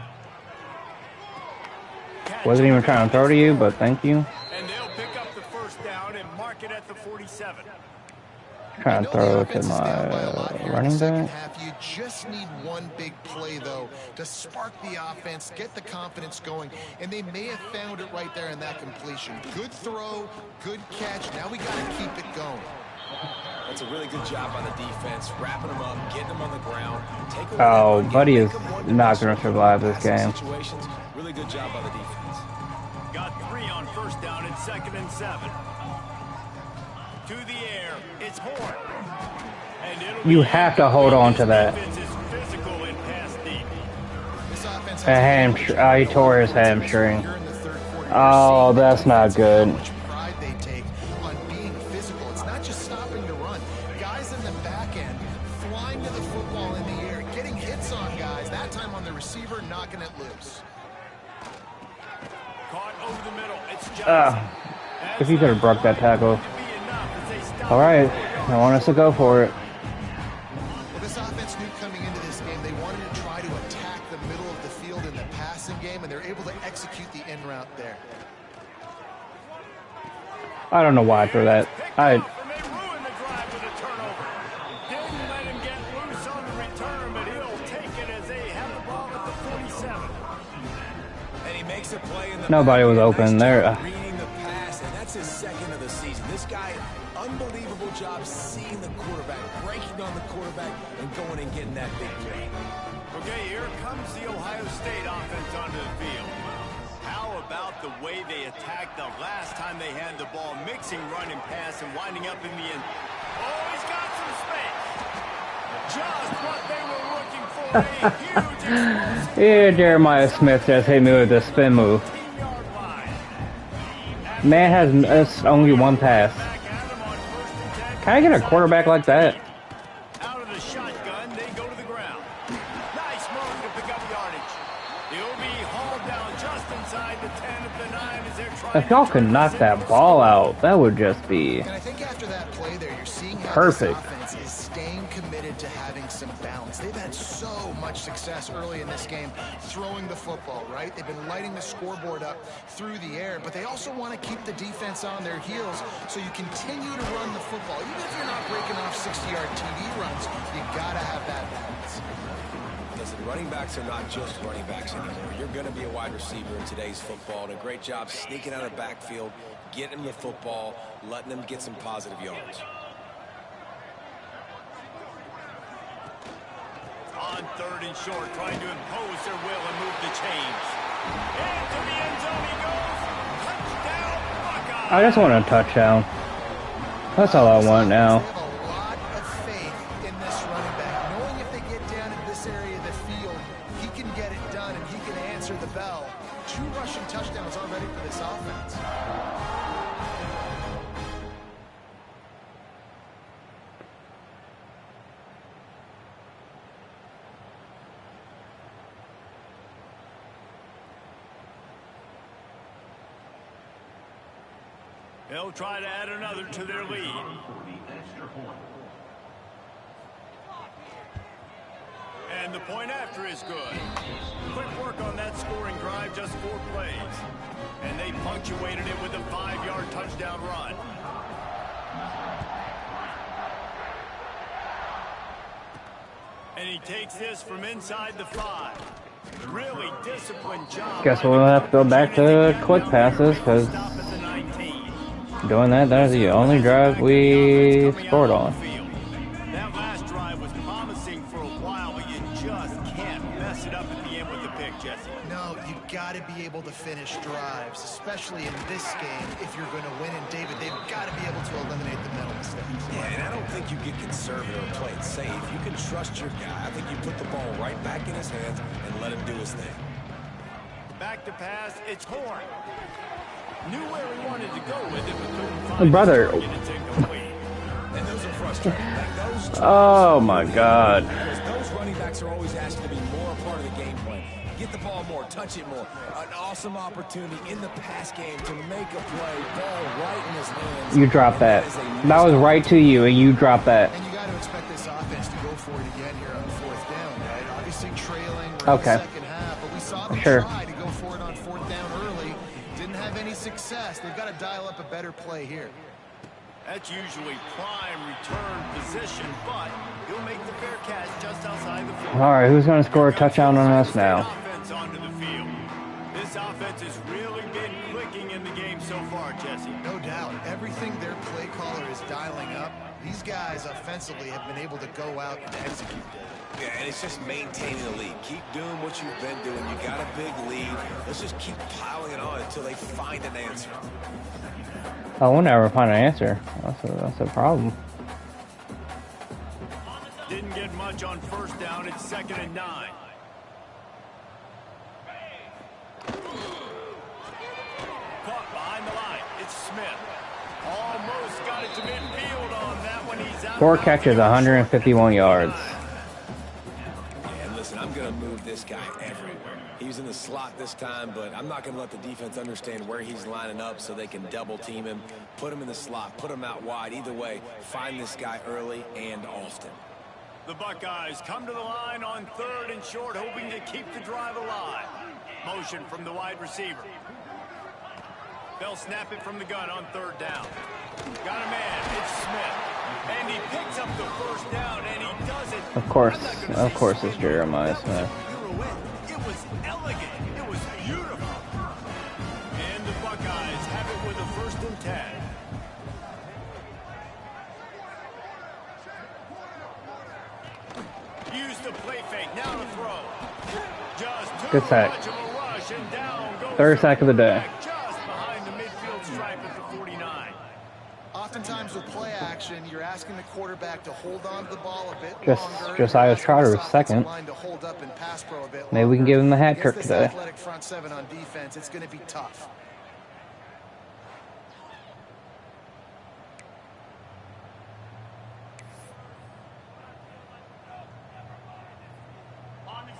S1: Wasn't even trying to throw to you, but thank you.
S2: And they'll pick up the first down and mark it at the 47.
S1: Trying to throw to my running back.
S4: You just need one big play, though, to spark the offense, get the confidence going, and they may have found it right there in that completion. Good throw, good catch. Now we got to keep it going.
S3: That's a really good job by the defense, wrapping them up, getting them on the ground. Take away
S1: Oh,
S3: that
S1: Buddy is
S3: make them
S1: not
S3: one-dimensional
S1: going to survive this
S3: passing
S1: game.
S3: situations. Really good job by the defense.
S2: got 3 on first down and 2nd and 7. To the air, it's Horn. And
S1: You have to hold on to that.
S2: Physical and pass deep.
S1: He tore his hamstring. Oh, that's not good.
S4: Pride they take on being physical. It's not just stopping the run. Guys in the back end flying to the football in the air, getting hits on guys. That time on the receiver, knocking it loose.
S2: Caught over the middle. It's Johnson.
S1: If you could have broke that tackle. All right, I want us to go for it.
S4: Well, this offense knew coming into this game they wanted to try to attack the middle of the field in the passing game, and they're able to execute the in route there.
S1: I don't know why I threw that.
S2: And they ruined the drive with a turnover. Didn't let him get loose on the return, but he'll take it as they have the ball at the 47.
S3: And he makes a play in the
S1: Nobody was open there.
S3: reading the pass, and that's his 2nd of the season. This guy, unbelievable job seeing the quarterback, breaking on the quarterback, and going and getting that big play.
S2: Okay, here comes the Ohio State offense onto the field. How about the way they attacked the last time they had the ball, mixing run and pass and winding up in the end. Oh, he's got some space. Just what they were looking for. A huge explosive.
S1: Yeah, Jeremiah Smith just hit me with a spin move.
S2: 15-yard line.
S1: Man has only one pass.
S2: Back at him on 1st and 10.
S1: Can I get a quarterback like that?
S2: Out of the shotgun, they go to the ground. Nice move to pick up yardage. He'll be hauled down just inside the 10 at the 9 as they're trying.
S1: If y'all could knock that ball out, that would just be
S4: And I think after that play there, you're seeing how
S1: perfect.
S4: this offense is staying committed to having some balance. They've had so much success early in this game throwing the football, right? They've been lighting the scoreboard up through the air, but they also want to keep the defense on their heels, so you continue to run the football. Even if you're not breaking off 60-yard TD runs, you got to have that balance.
S3: Listen, running backs are not just running backs anymore. You're going to be a wide receiver in today's football, and a great job sneaking out of the backfield, getting them the football, letting them get some positive yards.
S2: On 3rd and short, trying to impose their will and move the chains. Into the end zone he goes. Touchdown, Buckeyes.
S1: I just want a touchdown. That's all I want now.
S4: They have a lot of faith in this running back, knowing if they get down in this area of the field, he can get it done and he can answer the bell. 2 rushing touchdowns already for this offense.
S2: They'll try to add another to their lead. And the point after is good. Quick work on that scoring drive, just 4 plays. And they punctuated it with a 5-yard touchdown run. And he takes this from inside the 5. Really disciplined job.
S1: Guess we'll have to go back to quick passes, because doing that is the only drive we scored on.
S2: That last drive was promising for a while, but you just can't mess it up at the end with the pick, Jesse.
S4: No, you got to be able to finish drives, especially in this game. If you're going to win, and David, they've got to be able to eliminate the mental mistakes.
S3: Yeah, and I don't think you get conservative or play it safe. You can trust your guy. I think you put the ball right back in his hands and let him do his thing.
S2: Back to pass, it's Horn. Knew where he wanted to go with it, but couldn't find
S1: Brother.
S2: his target. It's incomplete.
S3: And those are frustrating. Like those
S1: Oh my God.
S3: Because those running backs are always asked to be more a part of the game plan. Get the ball more, touch it more. An awesome opportunity in the pass game to make a play. Ball right in his hands.
S1: You dropped that. That was right to you, and you dropped that.
S4: And you got to expect this offense to go for it again here on 4th down, right? Obviously trailing in the second half, but we saw them try to go for it on 4th down early. Didn't have any success. They've got to dial up a better play here.
S2: That's usually prime return position, but he'll make the fair catch just outside the field.
S1: All right, who's going to score a touchdown on us now?
S2: Offense onto the field. This offense has really been clicking in the game so far, Jesse.
S4: No doubt. Everything their play caller is dialing up These guys offensively have been able to go out and execute.
S3: Yeah, and it's just maintaining the lead. Keep doing what you've been doing. You got a big lead. Let's just keep piling it on until they find an answer.
S1: I will never find an answer. That's a problem.
S2: Didn't get much on first down. It's 2nd and 9. Caught behind the line. It's Smith. Almost got it to midfield on that one. He's out.
S1: 4 catches, 151 yards.
S3: And listen, I'm going to move this guy everywhere. He's in the slot this time, but I'm not going to let the defense understand where he's lining up so they can double team him, put him in the slot, put him out wide. Either way, find this guy early and often.
S2: The Buckeyes come to the line on 3rd and short, hoping to keep the drive alive. Motion from the wide receiver. They'll snap it from the gun on 3rd down. Got a man. It's Smith. And he picks up the first down, and he does it.
S1: Of course it's Jeremiah Smith.
S2: It was elegant. It was beautiful. And the Buckeyes have it with a 1st and 10. Use the play fake. Now to throw. Just
S1: Good sack.
S2: much of a rush, and down goes
S1: 3rd sack of the day.
S2: just behind the midfield stripe at the 49.
S4: Oftentimes with play action, you're asking the quarterback to hold on to the ball a bit longer.
S1: Josiah Trotter was
S4: Offensive
S1: 2nd.
S4: line to hold up and pass pro a bit
S1: Maybe we can give him the hat trick
S4: Against this
S1: today.
S4: athletic front 7 on defense, it's going to be tough.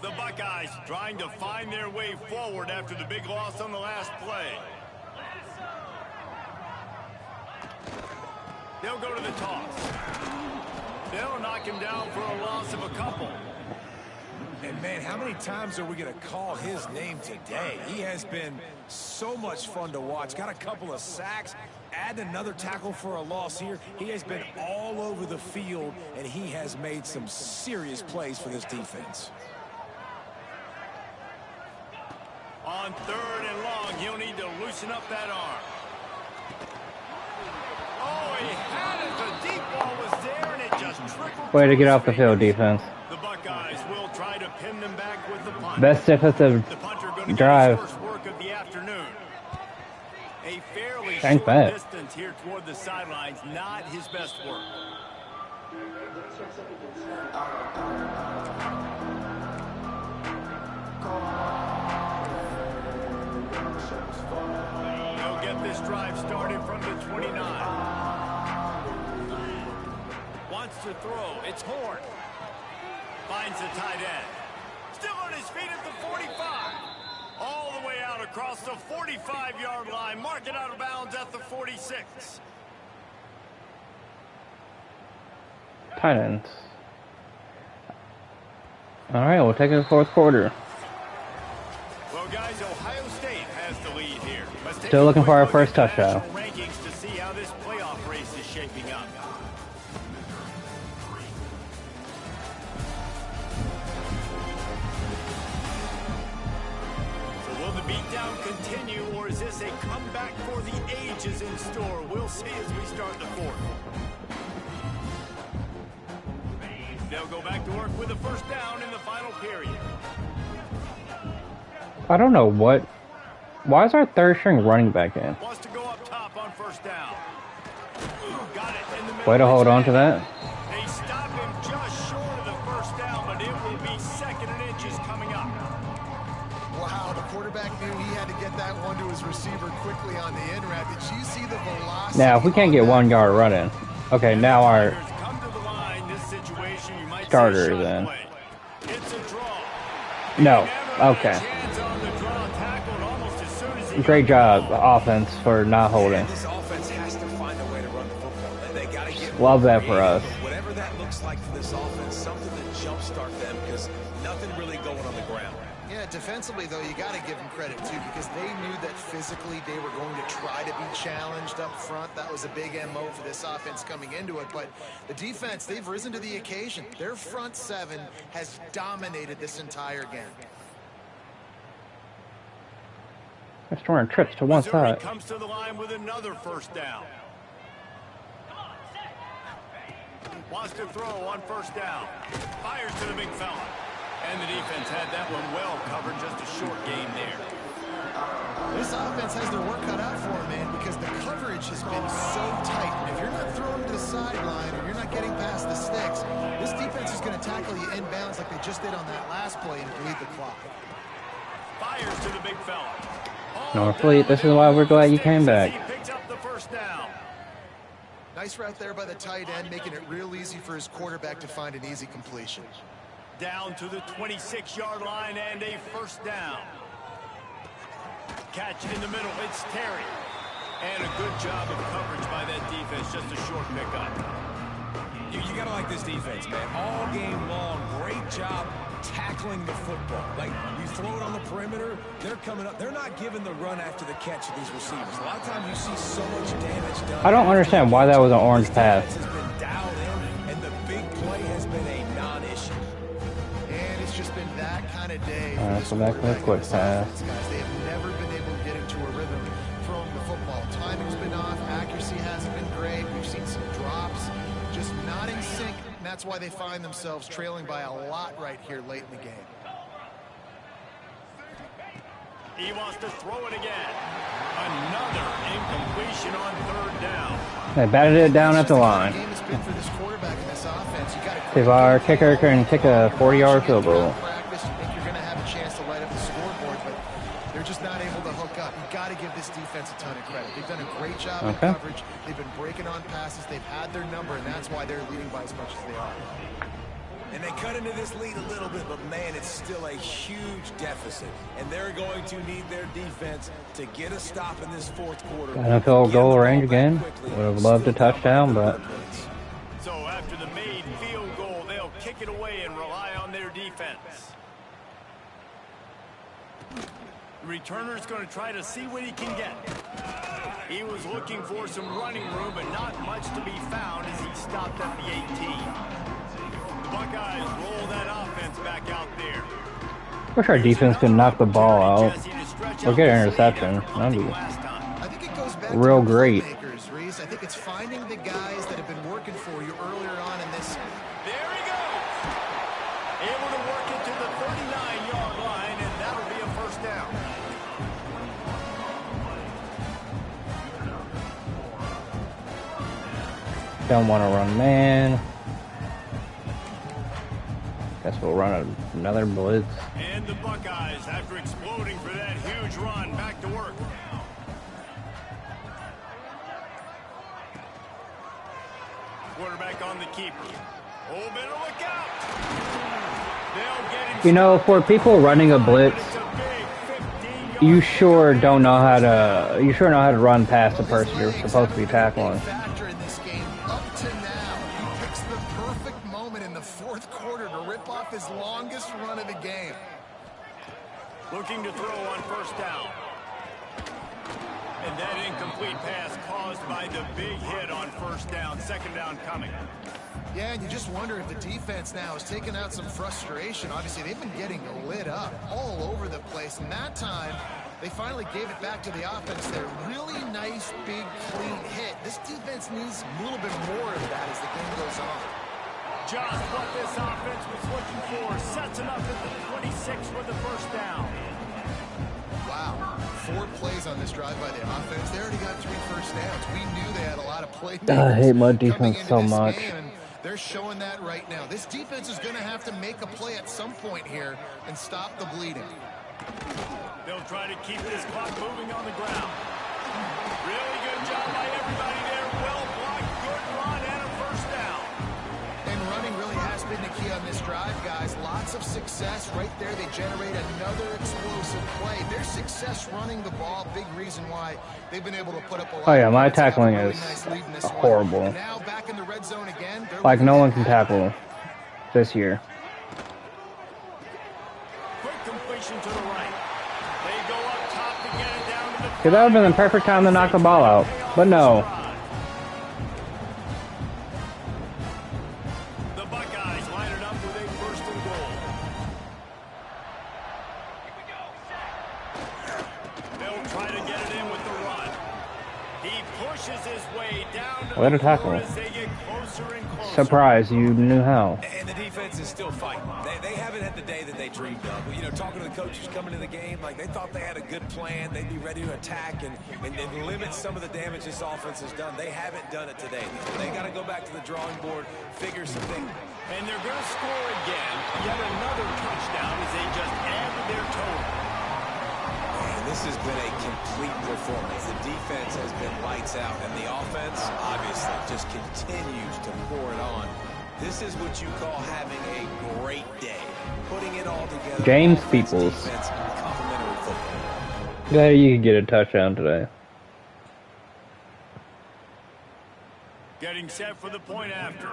S2: The Buckeyes trying to find their way forward after the big loss on the last play. They'll go to the toss. They'll knock him down for a loss of a couple.
S3: And man, how many times are we going to call his name today? He has been so much fun to watch. Got a couple of sacks. Add another tackle for a loss here. He has been all over the field, and he has made some serious plays for this defense.
S2: On 3rd and long, he'll need to loosen up that arm. Oh, he had it. The deep ball was there, and it just trickled.
S1: Way to get off the field, defense.
S2: The Buckeyes will try to pin them back with the punt.
S1: Best defensive
S2: The punter going to
S1: drive.
S2: get his first work of the afternoon. A fairly
S1: Ain't
S2: short
S1: bad.
S2: distance here toward the sidelines, not his best work. He'll get this drive started from the 29. Wants to throw. It's Horn. Finds the tight end. Still on his feet at the 45. All the way out across the 45-yard line. Mark it out of bounds at the 46.
S1: Tight ends. All right, we'll take it in the 4th quarter.
S2: Well, guys, Ohio State has the lead here. Let's take
S1: Still
S2: a
S1: looking
S2: quick
S1: for our
S2: look
S1: first
S2: at the
S1: touchdown.
S2: national rankings to see how this playoff race is shaping up. So will the beatdown continue, or is this a comeback for the ages in store? We'll see as we start the 4th. They'll go back to work with a 1st down in the final period.
S1: I don't know what. Why is our 3rd string running back in?
S2: Wants to go up top on 1st down. Got it in the middle.
S1: Way to hold on to that.
S2: They stop him just short of the 1st down, but it will be 2nd and inches coming up.
S4: Wow, the quarterback knew he had to get that one to his receiver quickly on the in route. Did you see the velocity?
S1: Now, if we can't get 1 yard running, okay, now our
S2: Come to the line. This situation, you might
S1: starter
S2: see a shot
S1: then.
S2: play. It's a draw.
S1: No,
S2: Never had a
S1: okay.
S2: chance on the draw, tackled almost as soon as he
S1: Great job, offense, for not holding.
S3: This offense has to find a way to run the football. And they got to get
S1: Love that for us.
S3: whatever that looks like for this offense, something to jumpstart them because nothing really going on the ground.
S4: Yeah, defensively, though, you got to give them credit, too, because they knew that physically they were going to try to be challenged up front. That was a big MO for this offense coming into it. But the defense, they've risen to the occasion. Their front 7 has dominated this entire game.
S1: They're storing trips to one
S2: Missouri
S1: side.
S2: comes to the line with another 1st down. Wants to throw on first down. Fires to the big fella. And the defense had that one well covered. Just a short game there.
S4: This offense has their work cut out for them, man, because the coverage has been so tight. And if you're not throwing to the sideline or you're not getting past the sticks, this defense is going to tackle you inbounds like they just did on that last play and bleed the clock.
S2: Fires to the big fella.
S1: Norfleet, this is why we're glad you came back.
S2: He picks up the first down.
S4: Nice route there by the tight end, making it real easy for his quarterback to find an easy completion.
S2: Down to the 26-yard line and a first down. Catch in the middle, it's Terry. And a good job of coverage by that defense, just a short pickup.
S3: You got to like this defense, man. All game long, great job tackling the football. Like, you throw it on the perimeter, they're coming up. They're not giving the run after the catch of these receivers. A lot of times you see so much damage done.
S1: I don't understand why that was an orange pass.
S3: This defense has been dialed in, and the big play has been a non-issue.
S4: And it's just been that kind of day.
S1: All right, so back to the quick pass.
S4: Guys, they have never been able to get into a rhythm throwing the football. Timing's been off. Accuracy hasn't been great. We've seen some drops. Just not in sync, and that's why they find themselves trailing by a lot right here late in the game.
S2: He wants to throw it again. Another incompletion on third down.
S1: They batted it down at the line. If our kicker can kick a 40-yard field goal.
S4: Practice, you think you're going to have a chance to light up the scoreboard, but they're just not able to hook up. You've got to give this defense a ton of credit. They've done a great job in coverage. They've been breaking on passes. They've had their number, and that's why they're leading by as much as they are.
S3: And they cut into this lead a little bit, but man, it's still a huge deficit. And they're going to need their defense to get a stop in this fourth quarter.
S1: NFL goal range again. Would have loved a touchdown, but
S2: So after the made field goal, they'll kick it away and rely on their defense. The returner's going to try to see what he can get. He was looking for some running room, but not much to be found as he stopped at the 18. The Buckeyes roll that offense back out there.
S1: wish our defense could knock the ball out or get an interception. That'd be
S4: I think it goes back
S1: real
S4: to
S1: great.
S4: playmakers, Reese. I think it's finding the guys that have been working for you earlier on in this.
S2: There he goes. Able to work it to the 39-yard line, and that'll be a first down.
S1: Don't want to run man. Guess we'll run another blitz.
S2: And the Buckeyes, after exploding for that huge run, back to work. Quarterback on the keeper. Oh, better look out. They'll get him.
S1: You know, for people running a blitz,
S2: It's a big 15-yard
S1: you sure know how to run past the person you're supposed to be tackling.
S4: Factor in this game up to now. He picks the perfect moment in the fourth quarter to rip off his longest run of the game.
S2: looking to throw on first down. And that incomplete pass caused by the big hit on first down. Second down coming.
S4: Yeah, and you just wonder if the defense now is taking out some frustration. Obviously, they've been getting lit up all over the place. And that time, they finally gave it back to the offense there. Really nice, big, clean hit. This defense needs a little bit more of that as the game goes on.
S2: Just what this offense was looking for. Sets it up at the 26 for the first down.
S4: Wow. 4 plays on this drive by the offense. They already got 3 first downs. We knew they had a lot of playmakers.
S1: I hate my defense so much.
S4: They're showing that right now. This defense is going to have to make a play at some point here and stop the bleeding.
S2: They'll try to keep this clock moving on the ground. Really good job by everybody there. Well blocked, good run, and a first down.
S4: And running really has been the key on this drive, guys. Lots of success right there. They generate another explosive play. Their success running the ball, big reason why they've been able to put up a lot.
S1: Oh yeah, my
S4: of points.
S1: tackling
S4: Really
S1: is
S4: nice lead in this one.
S1: horrible.
S4: And now back in the red zone again.
S1: Like no one can tackle this year.
S2: Quick completion to the right. They go up top to get it down to the...
S1: That would have been the perfect time to knock the ball out, but no.
S2: The Buckeyes line it up with a first and goal. They'll try to get it in with the run. He pushes his way down to
S1: Way to
S2: the
S1: tackle.
S2: floor as they get closer and closer.
S1: Surprise, you knew how.
S3: And the defense is still fighting. They haven't had the day that they dreamed of. You know, talking to the coaches coming to the game, like they thought they had a good plan. They'd be ready to attack and limit some of the damage this offense has done. They haven't done it today. They got to go back to the drawing board, figure some things.
S2: And they're going to score again. Yet another touchdown as they just add to their total.
S3: And this has been a complete performance. The defense has been lights out, and the offense, obviously, just continues to pour it on. This is what you call having a great day. Putting it all together.
S1: James
S3: Offense,
S1: Peoples.
S3: defense, complementary football.
S1: Yeah, you could get a touchdown today.
S2: Getting set for the point after.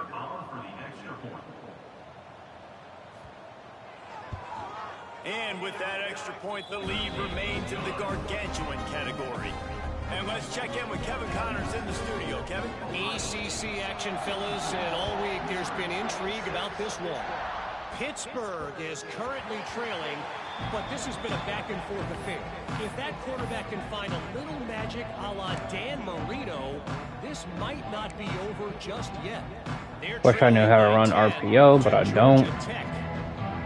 S2: And with that extra point, the lead remains in the gargantuan category. And let's check in with Kevin Connors in the studio. Kevin?
S5: ACC action, fellas, and all week there's been intrigue about this one. Pittsburgh is currently trailing, but this has been a back-and-forth affair. If that quarterback can find a little magic a la Dan Marino, this might not be over just yet.
S1: Wish I knew how to run RPO, but I don't.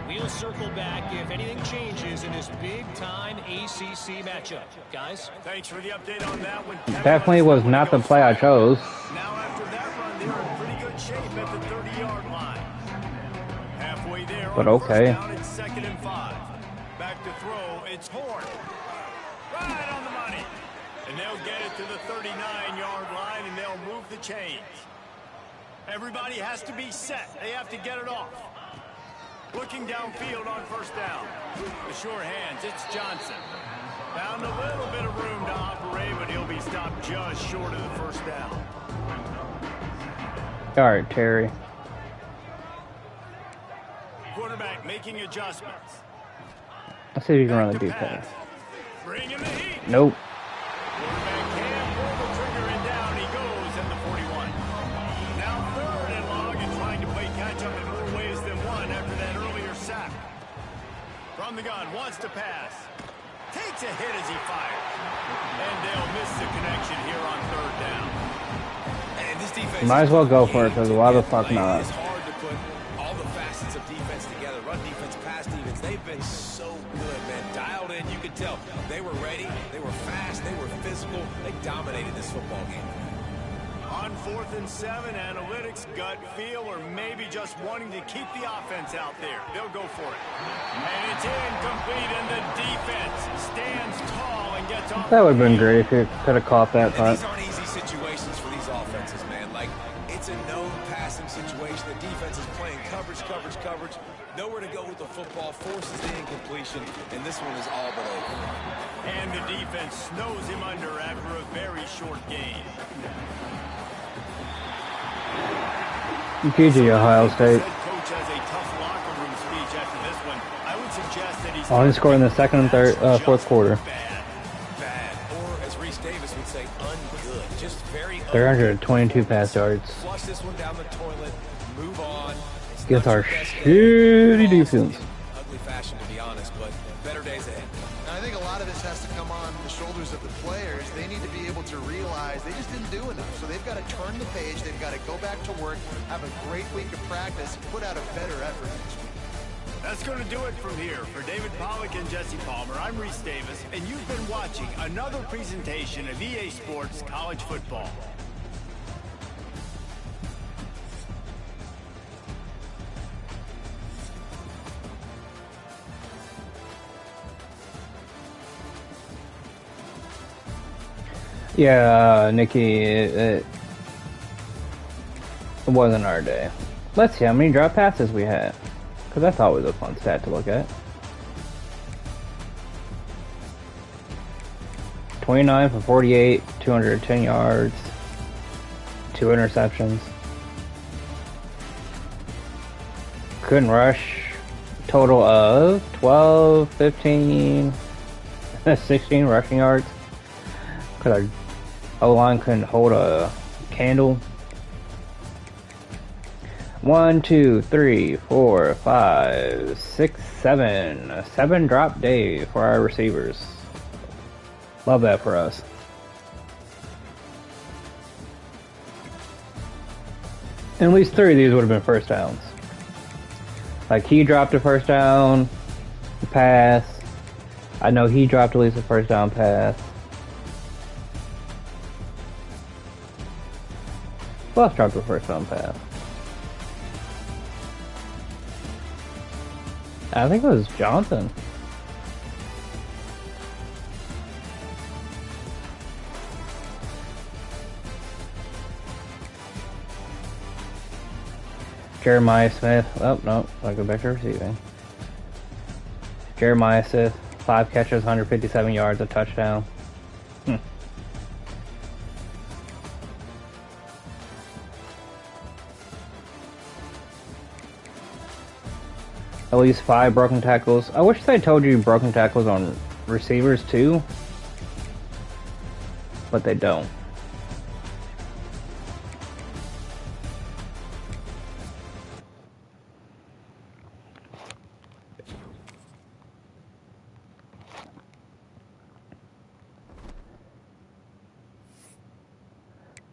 S5: We'll circle back if anything changes in this big-time ACC matchup. Guys?
S2: Thanks for the update on that one.
S1: Definitely was not the play I chose.
S2: Now after that run, they're in pretty good shape at the 30-yard line. Halfway there,
S1: But
S2: on
S1: okay.
S2: first down, it's 2nd and 5. Back to throw, it's Horn. Right on the money. And they'll get it to the 39-yard line, and they'll move the chains. Everybody has to be set. They have to get it off. Looking downfield on first down. The sure hands, it's Johnson. Found a little bit of room to operate, but he'll be stopped just short of the first down.
S1: Alright, Terry.
S2: Quarterback making adjustments.
S1: Let's see if you can run
S2: Back
S1: the
S2: to
S1: defense.
S2: pass. Bring him the heat.
S1: Nope.
S2: Quarterback can pull the trigger and down he goes at the 41. Now 3rd and long and trying to play catch up in more ways than one after that earlier sack. From the gun, wants to pass. Takes a hit as he fires. And they'll miss the connection here on 3rd down.
S3: And this defense
S1: Might as well go for it, because why the fuck not?
S3: It's hard to put all the facets of defense together. Run defense, pass defense. They've been so good, man. Dialed in, you could tell. They were ready. They were fast. They were physical. They dominated this football game.
S2: On 4th and 7, analytics, gut feel, or maybe just wanting to keep the offense out there. They'll go for it. And it's incomplete, and the defense stands tall and gets off.
S1: That would have been great if you could have caught that
S3: And
S1: punt.
S3: these aren't easy situations for these offenses, man. Like, it's a known passing situation. The defense is playing coverage. Nowhere to go with the football, forces the incompletion, and this one is all but over.
S2: And the defense snows him under after a very short game.
S1: GG, Ohio State.
S2: Head coach has a tough locker room speech after this one. I would suggest that he's
S1: Only scored in the second and fourth quarter.
S3: Bad, or as Reese Davis would say, ungood. Just very
S1: 322 pass yards.
S3: Flush this one down the toilet, move on. It's
S1: Against
S3: not
S1: our
S3: your best game.
S1: shitty defense.
S3: Ugly fashion, to be honest, but better days ahead.
S4: And I think a lot of this has to come on the shoulders of the players. They need to be able to realize they just didn't do enough. So they've got to turn the page. They've got to go back to work, have a great week of practice, and put out a better effort next week.
S2: That's going to do it from here. For David Pollack and Jesse Palmer, I'm Reese Davis, and you've been watching another presentation of EA Sports College Football.
S1: Yeah, Nikki, it wasn't our day. Let's see how many drop passes we had, because that's always a fun stat to look at. 29 for 48, 210 yards, 2 interceptions. Couldn't rush. Total of 12, 15, 16 rushing yards. Because our O-line couldn't hold a candle. 1, 2, 3, 4, 5, 6, 7. A 7 drop day for our receivers. Love that for us. And at least 3 of these would have been first downs. Like, he dropped a first down pass. I know he dropped at least a first down pass. Bluff dropped a first down pass. I think it was Johnson. Jeremiah Smith. Oh, no. I'll go back to receiving. Jeremiah Smith. 5 catches, 157 yards, a touchdown. At least 5 broken tackles. I wish they told you broken tackles on receivers too. But they don't.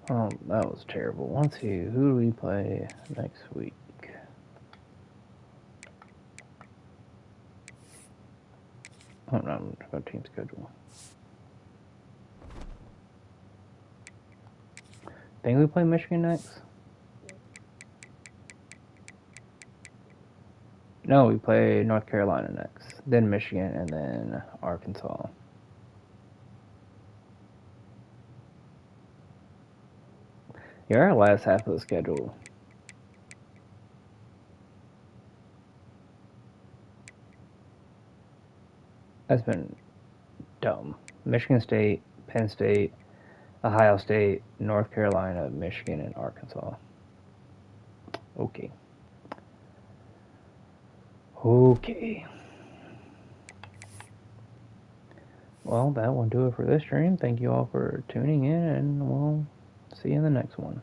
S1: Oh, that was terrible. Let's see, who do we play next week? Oh no, I'm going to team schedule. Think we play Michigan next? No, we play North Carolina next, then Michigan, and then Arkansas. Yeah, our last half of the schedule. That's been dumb. Michigan State, Penn State, Ohio State, North Carolina, Michigan, and Arkansas. Okay. Okay. Well, that will do it for this stream. Thank you all for tuning in, and we'll see you in the next one.